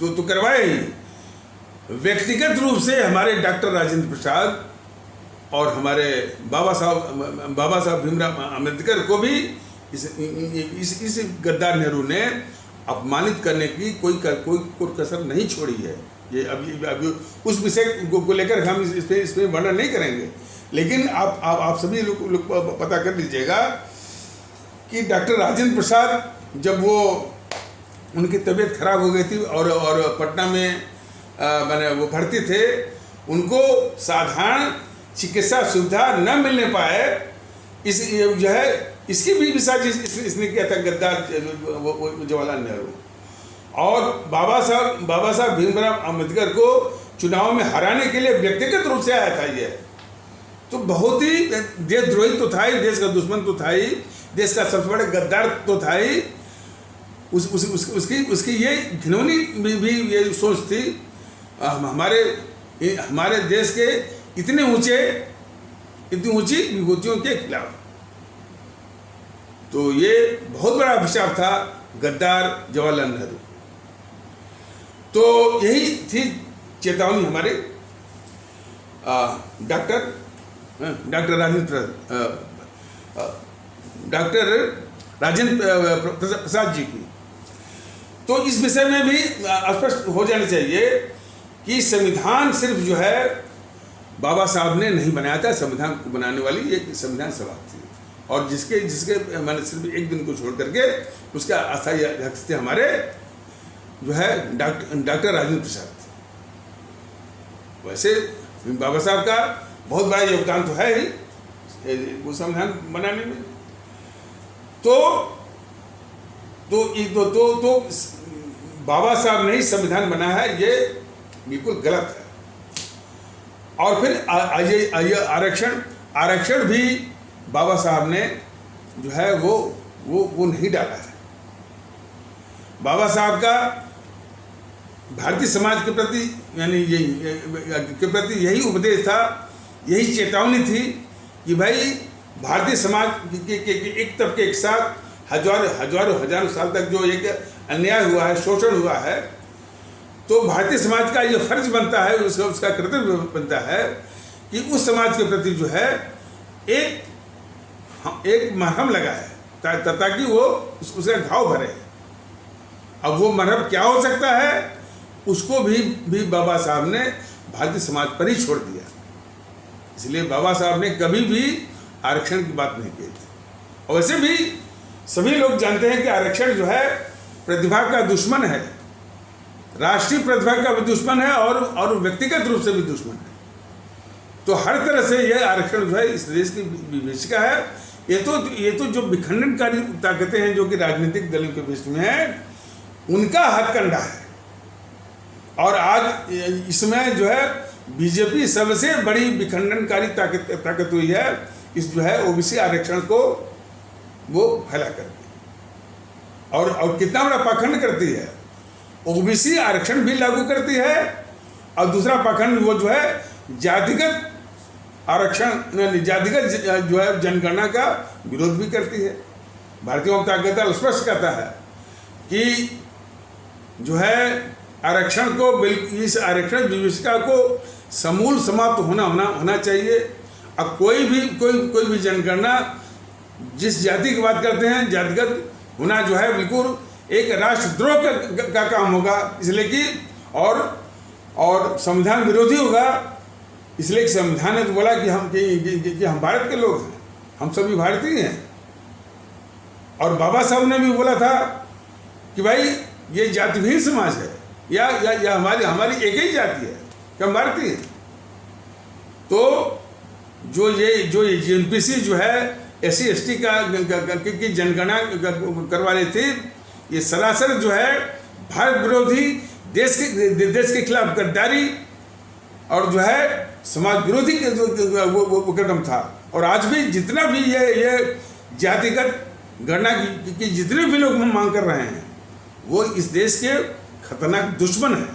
A: तो करवाए ही। व्यक्तिगत रूप से हमारे डॉक्टर राजेंद्र प्रसाद और हमारे बाबा साहब भीमराव अम्बेडकर को भी इस गद्दार नेहरू ने अपमानित करने की कोई कसर नहीं छोड़ी है। ये अभी उस विषय को लेकर हम इसमें वर्णन नहीं करेंगे, लेकिन आप सभी लोग पता कर लीजिएगा कि डॉक्टर राजेंद्र प्रसाद जब वो उनकी तबीयत खराब हो गई थी और पटना में मैंने वो भर्ती थे, उनको साधारण चिकित्सा सुविधा न मिलने पाए, इसकी भी विसाजिश इसने किया था गद्दार जवाहरलाल नेहरू। और बाबा साहब भीमराव अम्बेडकर को चुनाव में हराने के लिए व्यक्तिगत रूप से आया था। ये तो बहुत ही देशद्रोही तो था ही, देश का दुश्मन तो था ही, देश का सबसे बड़ा गद्दार तो था ही। उसकी ये घिनौनी भी ये सोच थी हमारे देश के इतनी ऊंची विभूतियों के खिलाफ। तो ये बहुत बड़ा अभिशाप था गद्दार जवाहरलाल नेहरू। तो यही थी चेतावनी हमारे डॉक्टर राजेंद्र प्रसाद जी की। तो इस विषय में भी स्पष्ट हो जाना चाहिए कि संविधान सिर्फ जो है बाबा साहब ने नहीं बनाया था। संविधान को बनाने वाली एक संविधान सभा थी, और जिसके मैंने सिर्फ एक दिन को छोड़ करके उसका अस्थायी अध्यक्ष थे हमारे जो है डॉक्टर राजेंद्र प्रसाद थे। वैसे बाबा साहब का बहुत बड़ा योगदान तो है ही वो संविधान बनाने में। तो बाबा साहब ने ही संविधान बनाया है, ये बिल्कुल गलत है। और फिर आइए आरक्षण भी बाबा साहब ने जो है वो नहीं डाला है। बाबा साहब का भारतीय समाज के प्रति यानी यही उपदेश था, यही चेतावनी थी कि भाई भारतीय समाज के एक तबके के साथ हजारों साल तक जो एक अन्याय हुआ है, शोषण हुआ है, तो भारतीय समाज का ये फर्ज बनता है, उसका कर्तव्य बनता है कि उस समाज के प्रति जो है एक मरहम लगाए ताकि वो उसका घाव भरे। अब वो मरहम क्या हो सकता है, उसको भी बाबा साहब ने भारतीय समाज पर ही छोड़ दिया। इसलिए बाबा साहब ने कभी भी आरक्षण की बात नहीं की थी। और वैसे भी सभी लोग जानते हैं कि आरक्षण जो है प्रतिभा का दुश्मन है, राष्ट्रीय प्रतिभा का भी दुश्मन है और व्यक्तिगत रूप से भी दुश्मन है। तो हर तरह से यह आरक्षण जो है इस देश की विभीषिका है। ये तो जो विखंडनकारी ताकतें हैं जो कि राजनीतिक दलों के बीच में है, उनका हथकंडा है। और आज इसमें जो है बीजेपी सबसे बड़ी विखंडनकारी ताकत हुई है, इस जो है ओबीसी आरक्षण को वो फैला करती और कितना बड़ा पाखंड करती है। ओबीसी आरक्षण भी लागू करती है और दूसरा पाखंड वो जो है जातिगत आरक्षण, जातिगत जो है जनगणना का विरोध भी करती है। भारतीय जनता दल स्पष्ट कहता है कि जो है आरक्षण को इस आरक्षण विभीषिका को समूल समाप्त होना चाहिए। अब कोई भी जनगणना जिस जाति की बात करते हैं, जातिगत होना जो है बिल्कुल एक राष्ट्रद्रोह का काम होगा, इसलिए कि और संविधान विरोधी होगा। इसलिए संविधान ने तो बोला कि हम भारत के लोग हैं, हम सभी भारतीय हैं। और बाबा साहब ने भी बोला था कि भाई ये जातिहीन समाज है या हमारी एक ही जाति है कि हम भारतीय हैं। तो जो ये जेएनपीसी जो है SC/ST की जनगणना करवा रही थी, ये सरासर जो है भारत विरोधी, देश के खिलाफ गद्दारी और जो है समाज विरोधी वो कदम था। और आज भी जितना भी ये जातिगत गणना की जितने भी लोग मांग कर रहे हैं, वो इस देश के खतरनाक दुश्मन है,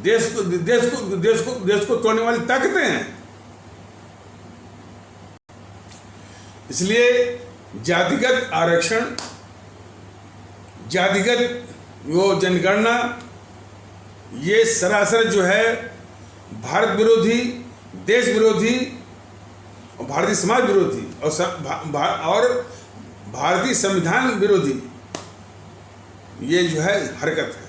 A: देश को तोड़ने वाली ताकतें हैं। इसलिए जातिगत आरक्षण, जातिगत वो जनगणना, ये सरासर जो है भारत विरोधी, देश विरोधी और भारतीय समाज विरोधी और भारतीय संविधान विरोधी ये जो है हरकत है,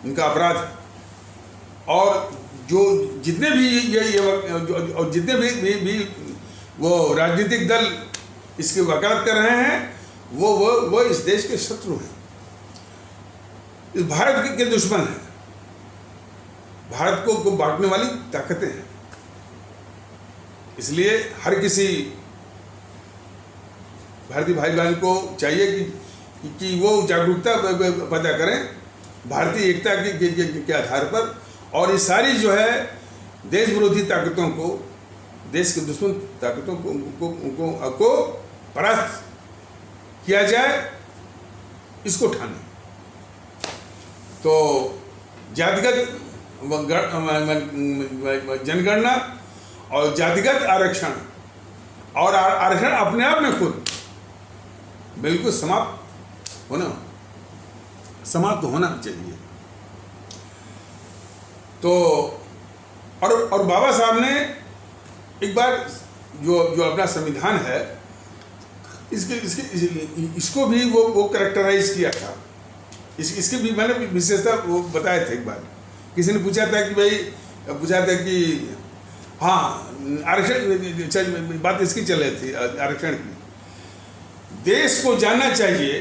A: इनका अपराध है। और जो जितने भी जितने भी वो राजनीतिक दल इसकी वकालत कर रहे हैं, वो इस देश के शत्रु हैं, इस भारत के दुश्मन हैं, भारत को बांटने वाली ताकतें हैं। इसलिए हर किसी भारतीय भाई बहन को चाहिए कि वो जागरूकता पैदा करें भारतीय एकता के आधार पर, और ये सारी जो है देश विरोधी ताकतों को, देश के दुश्मन ताकतों को परास्त किया जाए, इसको ठाने। तो जातिगत जनगणना और जातिगत आरक्षण और आरक्षण अपने आप में खुद बिल्कुल समाप्त होना चाहिए। तो और बाबा साहब ने एक बार जो अपना संविधान है इसको भी वो कैरेक्टराइज किया था। इसकी भी मैंने विशेषता वो बताया था। एक बार किसी ने पूछा था कि भाई पूछा था कि हाँ आरक्षण, बात इसकी चल रही थी आरक्षण की। देश को जानना चाहिए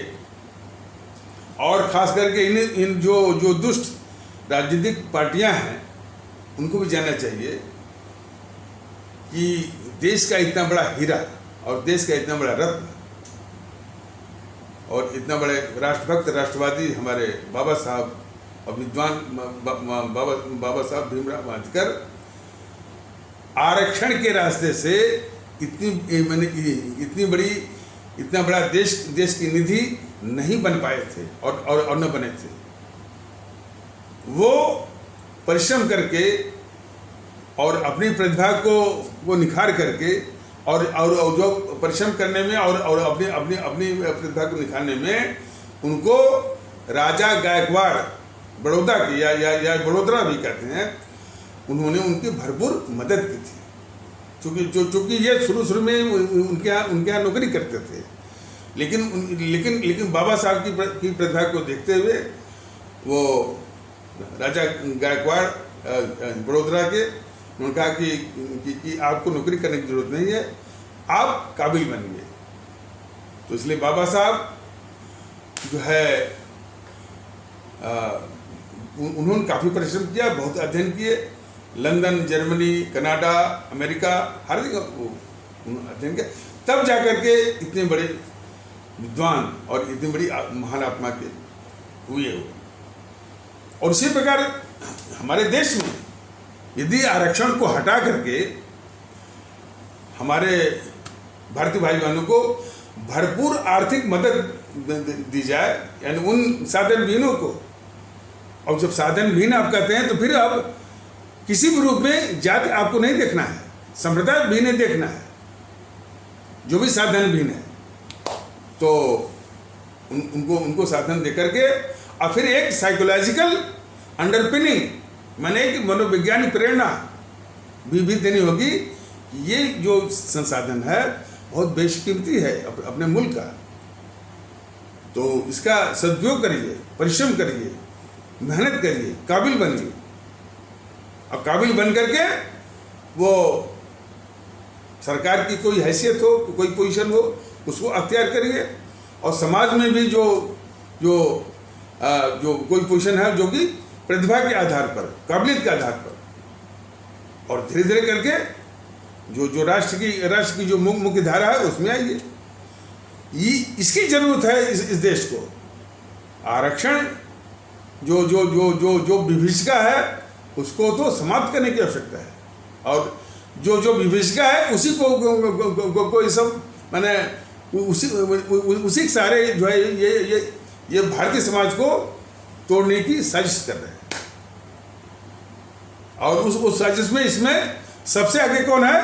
A: और खास करके इन जो दुष्ट राजनीतिक पार्टियां हैं उनको भी जानना चाहिए कि देश का इतना बड़ा हीरा और देश का इतना बड़ा रत्न और इतना बड़े राष्ट्रभक्त राष्ट्रवादी हमारे बाबा साहब और विद्वान बाबा साहब भीमराव अम्बेडकर आरक्षण के रास्ते से इतना बड़ा देश की निधि नहीं बन पाए थे और न बने थे। वो परिश्रम करके और अपनी प्रतिभा को निखार करके और जो परिश्रम करने में और अपनी प्रतिभा को निखारने में उनको राजा गायकवाड़ बड़ौदा की या बड़ोदरा भी कहते हैं, उन्होंने उनकी भरपूर मदद की थी। चूँकि ये शुरू में उनके यहाँ नौकरी करते थे, लेकिन बाबा साहब की प्रतिभा को देखते हुए वो राजा गायकवाड़ बड़ोदरा के उन्होंने कहा कि आपको नौकरी करने की जरूरत नहीं है, आप काबिल बनिए। तो इसलिए बाबा साहब जो है उन्होंने काफ़ी परिश्रम किया, बहुत अध्ययन किए, लंदन, जर्मनी, कनाडा, अमेरिका, हर जगह उन्होंने अध्ययन किया, तब जाकर के इतने बड़े विद्वान और इतनी बड़ी महान आत्मा के हुए हो। और इसी प्रकार हमारे देश में यदि आरक्षण को हटा करके हमारे भारतीय भाई बहनों को भरपूर आर्थिक मदद दी जाए, यानी उन साधन विहीनों को, और जब साधन विहीन आप कहते हैं तो फिर अब किसी भी रूप में जाति आपको नहीं देखना है, संप्रदाय भी नहीं देखना है, जो भी साधन विहीन है तो उनको साधन दे करके और फिर एक साइकोलॉजिकल अंडरपिनिंग, माने एक मनोवैज्ञानिक प्रेरणा भी देनी होगी। ये जो संसाधन है बहुत बेशकीमती है अपने मुल्क का, तो इसका सदुपयोग करिए, परिश्रम करिए, मेहनत करिए, काबिल बनिए। अब काबिल बन करके वो सरकार की कोई हैसियत हो, कोई पोजीशन हो, उसको अख्तियार करिए। और समाज में भी जो कोई पोजीशन है जो कि प्रतिभा के आधार पर, काबिलियत के आधार पर, और धीरे धीरे करके जो राष्ट्र की जो मुख्य धारा है उसमें आइए। इसकी जरूरत है इस देश को। आरक्षण जो विभीषिका है उसको तो समाप्त करने की आवश्यकता है, और जो विभीषिका है उसी को सब माने उसी के सारे जो है ये भारतीय समाज को तोड़ने की साजिश कर रहे हैं। और उस साजिश में इसमें सबसे आगे कौन है?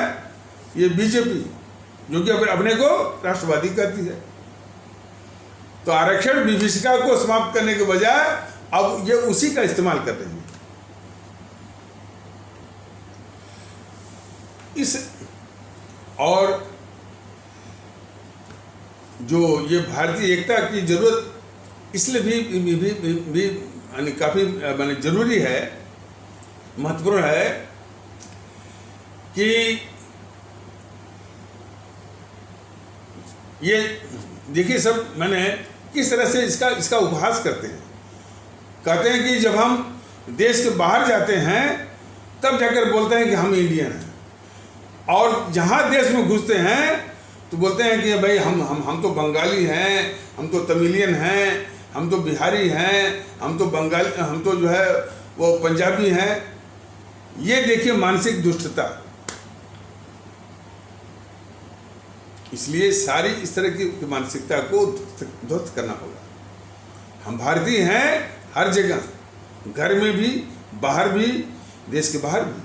A: ये बीजेपी, जो कि अपने को राष्ट्रवादी कहती है। तो आरक्षण विभीषिका को समाप्त करने के बजाय अब ये उसी का इस्तेमाल कर रही है। और जो ये भारतीय एकता की जरूरत इसलिए भी यानी काफ़ी माने जरूरी है, महत्वपूर्ण है कि ये देखिए सब मैंने किस तरह से इसका उपहास करते हैं। कहते हैं कि जब हम देश के बाहर जाते हैं तब जाकर बोलते हैं कि हम इंडियन हैं, और जहाँ देश में घुसते हैं तो बोलते हैं कि भाई हम तो बंगाली हैं, हम तो तमिलियन हैं, हम तो बिहारी हैं, हम तो बंगाली, हम तो जो है वो पंजाबी हैं। ये देखिए मानसिक दुष्टता। इसलिए सारी इस तरह की मानसिकता को ध्वस्त करना होगा। हम भारतीय हैं हर जगह, घर में भी, बाहर भी, देश के बाहर भी।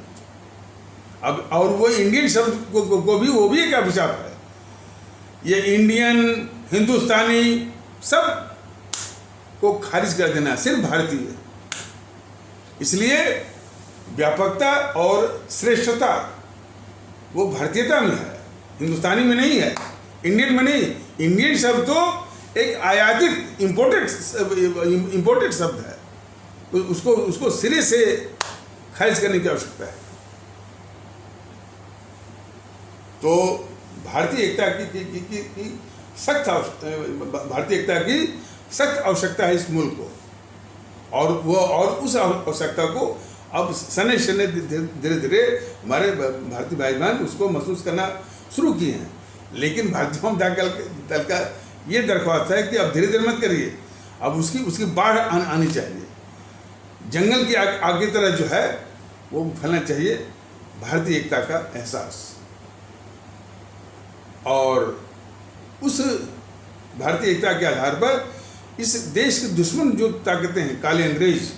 A: अब और वो इंडियन शब्द को भी वो भी एक अभिशाप है। ये इंडियन, हिंदुस्तानी सब को खारिज कर देना, सिर्फ भारतीय। इसलिए व्यापकता और श्रेष्ठता वो भारतीयता में है, हिंदुस्तानी में नहीं है, इंडियन में नहीं। इंडियन शब्द तो एक आयातित इम्पोर्टेड शब्द है, उसको सिरे से खारिज करने की आवश्यकता है। तो भारतीय एकता की सख्त आवश्यकता है इस मुल्क को, और उस आवश्यकता को अब सने सने धीरे धीरे हमारे भारतीय भाई बहन उसको महसूस करना शुरू किए हैं। लेकिन भारतीय जनता दल का ये दरख्वास्त है कि अब धीरे धीरे मत करिए, अब उसकी बाढ़ आनी चाहिए। जंगल की आग की तरह जो है वो फैलना चाहिए भारतीय एकता का एहसास। और उस भारतीय एकता के आधार पर इस देश के दुश्मन जो ताकतें हैं, काले अंग्रेज,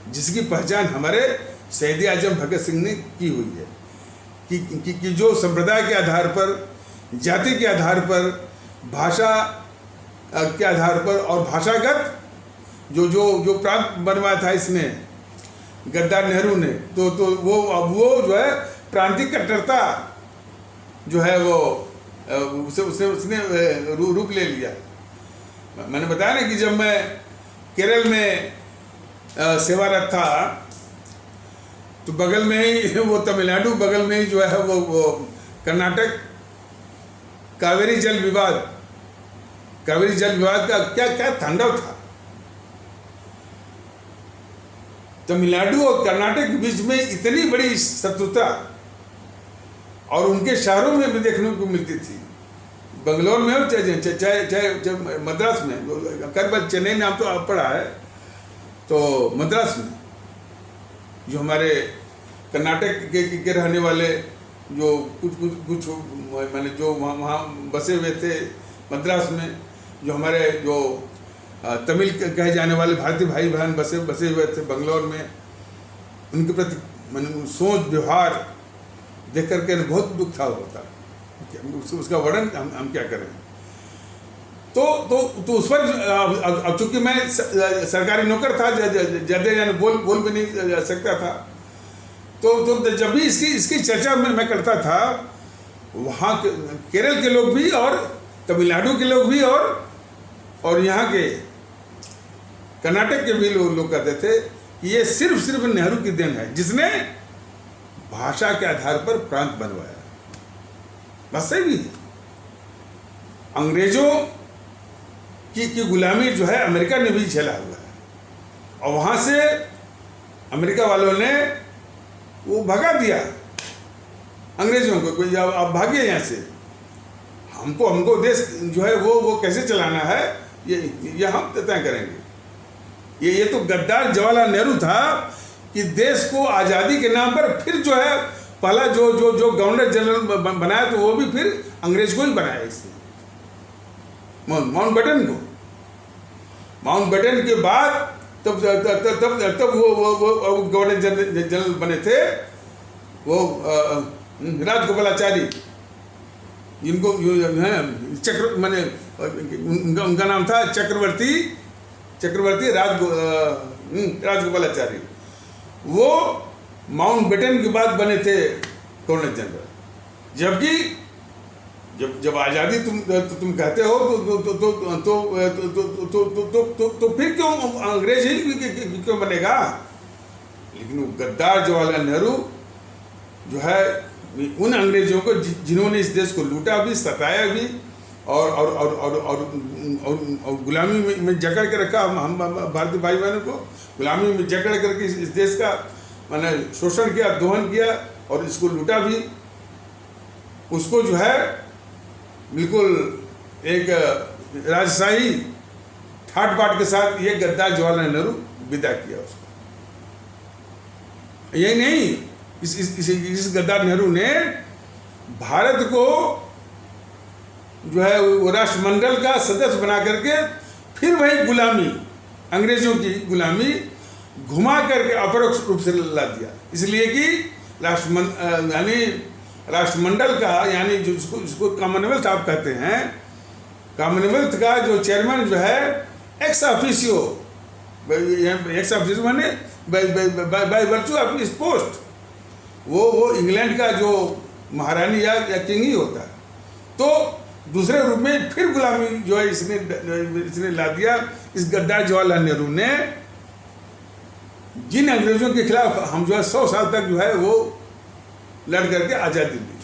A: जिसकी पहचान हमारे शहीद आजम भगत सिंह ने की हुई है कि जो संप्रदाय के आधार पर, जाति के आधार पर, भाषा के आधार पर और भाषागत जो प्रांत बनवाया था इसने गद्दार नेहरू ने, तो वो जो है प्रांतिक कट्टरता जो है वो उसने रूप ले लिया। मैंने बताया ना कि जब मैं केरल में सेवारत था तो बगल में ही वो तमिलनाडु, बगल में ही जो है वो कर्नाटक कावेरी जल विवाद का क्या तांडव था। तमिलनाडु और कर्नाटक के बीच में इतनी बड़ी शत्रुता और उनके शहरों में भी देखने को मिलती थी। बंगलोर में हो चाहे मद्रास में, कर चेन्नई नाम तो आप पढ़ा है, तो मद्रास में जो हमारे कर्नाटक के रहने वाले जो कुछ मैंने जो वहाँ बसे हुए थे मद्रास में, जो हमारे जो तमिल कहे जाने वाले भारतीय भाई बहन बसे हुए थे बंगलोर में, उनके प्रति मैंने सोच व्यवहार देख करके बहुत दुख था होता। उसका वर्णन हम क्या करें। तो उस पर अब चूंकि मैं सरकारी नौकर था, ज़्यादा बोल भी नहीं सकता था, तो जब भी इसकी चर्चा मैं करता था, वहाँ केरल के लोग भी और तमिलनाडु के लोग भी और यहाँ के कर्नाटक के भी लोग कहते थे कि ये सिर्फ नेहरू की देन है, जिसने भाषा के आधार पर प्रांत बनवाया। बस सही भी अंग्रेजों की गुलामी जो है अमेरिका ने भी झेला हुआ है, और वहाँ से अमेरिका वालों ने वो भगा दिया अंग्रेजों को, कोई आप भागिए यहाँ से, हमको देश जो है वो कैसे चलाना है ये हम तय करेंगे। ये तो गद्दार जवाहरलाल नेहरू था कि देश को आज़ादी के नाम पर फिर जो है पहला जो गवर्नर जनरल बनाया, तो वो भी फिर अंग्रेज को ही बनाया इसने, माउंटबेटन के बाद तब वो गवर्नर जनरल बने थे वो राजगोपालाचारी, जिनको माने उनका नाम था चक्रवर्ती राजगोपालाचारी। वो माउंटबेटन के बाद बने थे गवर्नर जनरल। जबकि जब आज़ादी तुम कहते हो तो फिर क्यों अंग्रेज ही क्यों बनेगा। लेकिन वो गद्दार जवाहरलाल नेहरू जो है उन अंग्रेजों को जिन्होंने इस देश को लूटा भी, सताया भी और गुलामी में जकड़ के रखा, हम भारतीय भाई बहनों को गुलामी में जकड़ करके इस देश का मैंने शोषण किया, दोहन किया और इसको लूटा भी, उसको जो है बिल्कुल एक राजशाही ठाट बाट के साथ ये गद्दार जवाहरलाल नेहरू विदा किया उसको। यही नहीं, इस गद्दार नेहरू ने भारत को जो है वो राष्ट्रमंडल का सदस्य बना करके फिर वही गुलामी, अंग्रेजों की गुलामी घुमा करके अपरोक्ष रूप से ला दिया। इसलिए कि राष्ट्रमंडल का यानी जिसको कॉमनवेल्थ आप कहते हैं, कॉमनवेल्थ का जो चेयरमैन जो है एक्स ऑफिशियो माने by virtue of his post, वो इंग्लैंड का जो महारानी या किंग ही होता है। तो दूसरे रूप में फिर गुलामी जो है इसने ला दिया इस गद्दार जवाहरलाल नेहरू ने, जिन अंग्रेजों के खिलाफ हम जो है 100 साल तक जो है वो लड़ करके आज़ादी दी।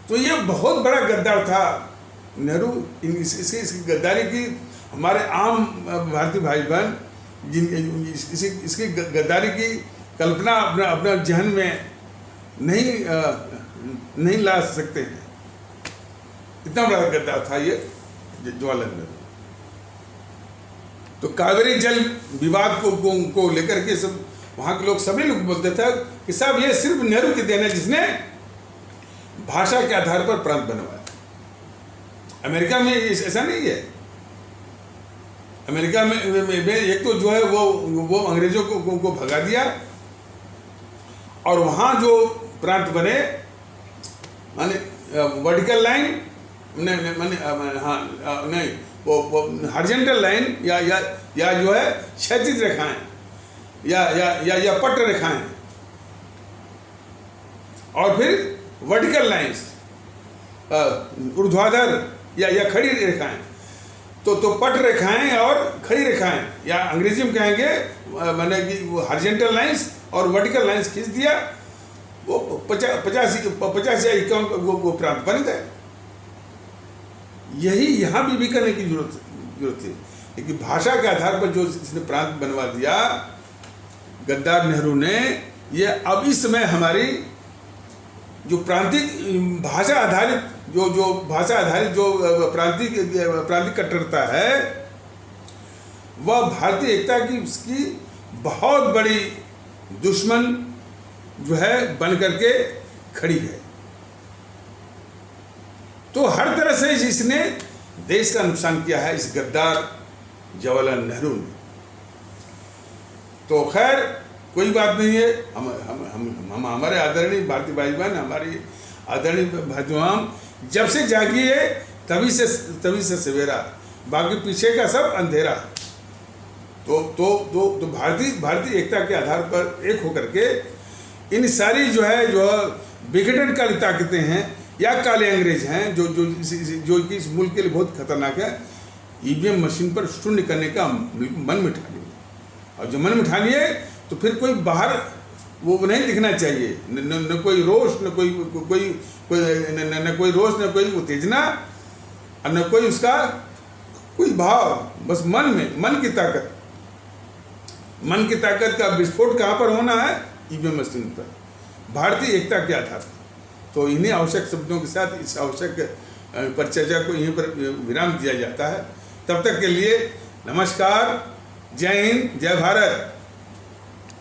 A: तो ये बहुत बड़ा गद्दार था नेहरू। इसकी गद्दारी की हमारे आम भारतीय भाई बहन इसकी गद्दारी की कल्पना अपना जहन में नहीं ला सकते हैं। इतना बड़ा गद्दार था ये जवाहरलाल नेहरू। तो कावेरी जल विवाद को लेकर के सब वहाँ के लोग सभी लोग बोलते थे कि साहब ये सिर्फ नेहरू की देन है जिसने भाषा के आधार पर प्रांत बनवाया। अमेरिका में ऐसा नहीं है। अमेरिका में एक तो जो है वो अंग्रेजों को भगा दिया और वहाँ जो प्रांत बने माने वर्टिकल लाइन नहीं वो हॉरिजॉन्टल लाइन या जो है क्षैतिज रेखाएं या पट रेखाएं और फिर वर्टिकल लाइंस ऊर्ध्वाधर या खड़ी रेखाएं। तो पट रेखाएं और खड़ी रेखाएं या अंग्रेजी में कहेंगे मैंने कि वो हॉरिजॉन्टल लाइंस और वर्टिकल लाइंस खींच दिया, वो 50 या 51 वो प्रांत बन गए। यही यहाँ भी करने की जरूरत थी। लेकिन भाषा के आधार पर जो इसने प्रांत बनवा दिया गद्दार नेहरू ने, ये अब इस समय हमारी जो प्रांतिक भाषा आधारित जो प्रांतिक कट्टरता है वह भारतीय एकता की उसकी बहुत बड़ी दुश्मन जो है बन करके खड़ी है। तो हर तरह से इसने देश का नुकसान किया है इस गद्दार जवाहरलाल नेहरू ने। तो खैर कोई बात नहीं है। हम हमारे आदरणीय भारतीय भाई बहन, हमारी आदरणीय भाजपा जब से जागी है तभी से सवेरा, बाकी पीछे का सब अंधेरा। तो भारतीय एकता के आधार पर एक होकर के इन सारी जो विघटनकारी ताकतें हैं या काले अंग्रेज हैं जो कि इस मुल्क के लिए बहुत खतरनाक है, ईवीएम मशीन पर शून्य करने का मन में ठानी है। और जो मन में ठानी है तो फिर कोई बाहर वो नहीं दिखना चाहिए, न कोई रोष, न कोई रोष, न कोई उत्तेजना और न कोई उसका कोई भाव। बस मन की ताकत का विस्फोट कहाँ पर होना है? ईवीएम मशीन पर, भारतीय एकता के आधार पर। तो इन्हीं आवश्यक शब्दों के साथ इस आवश्यक परिचर्चा को यहीं पर विराम दिया जाता है। तब तक के लिए नमस्कार, जय हिंद, जय भारत।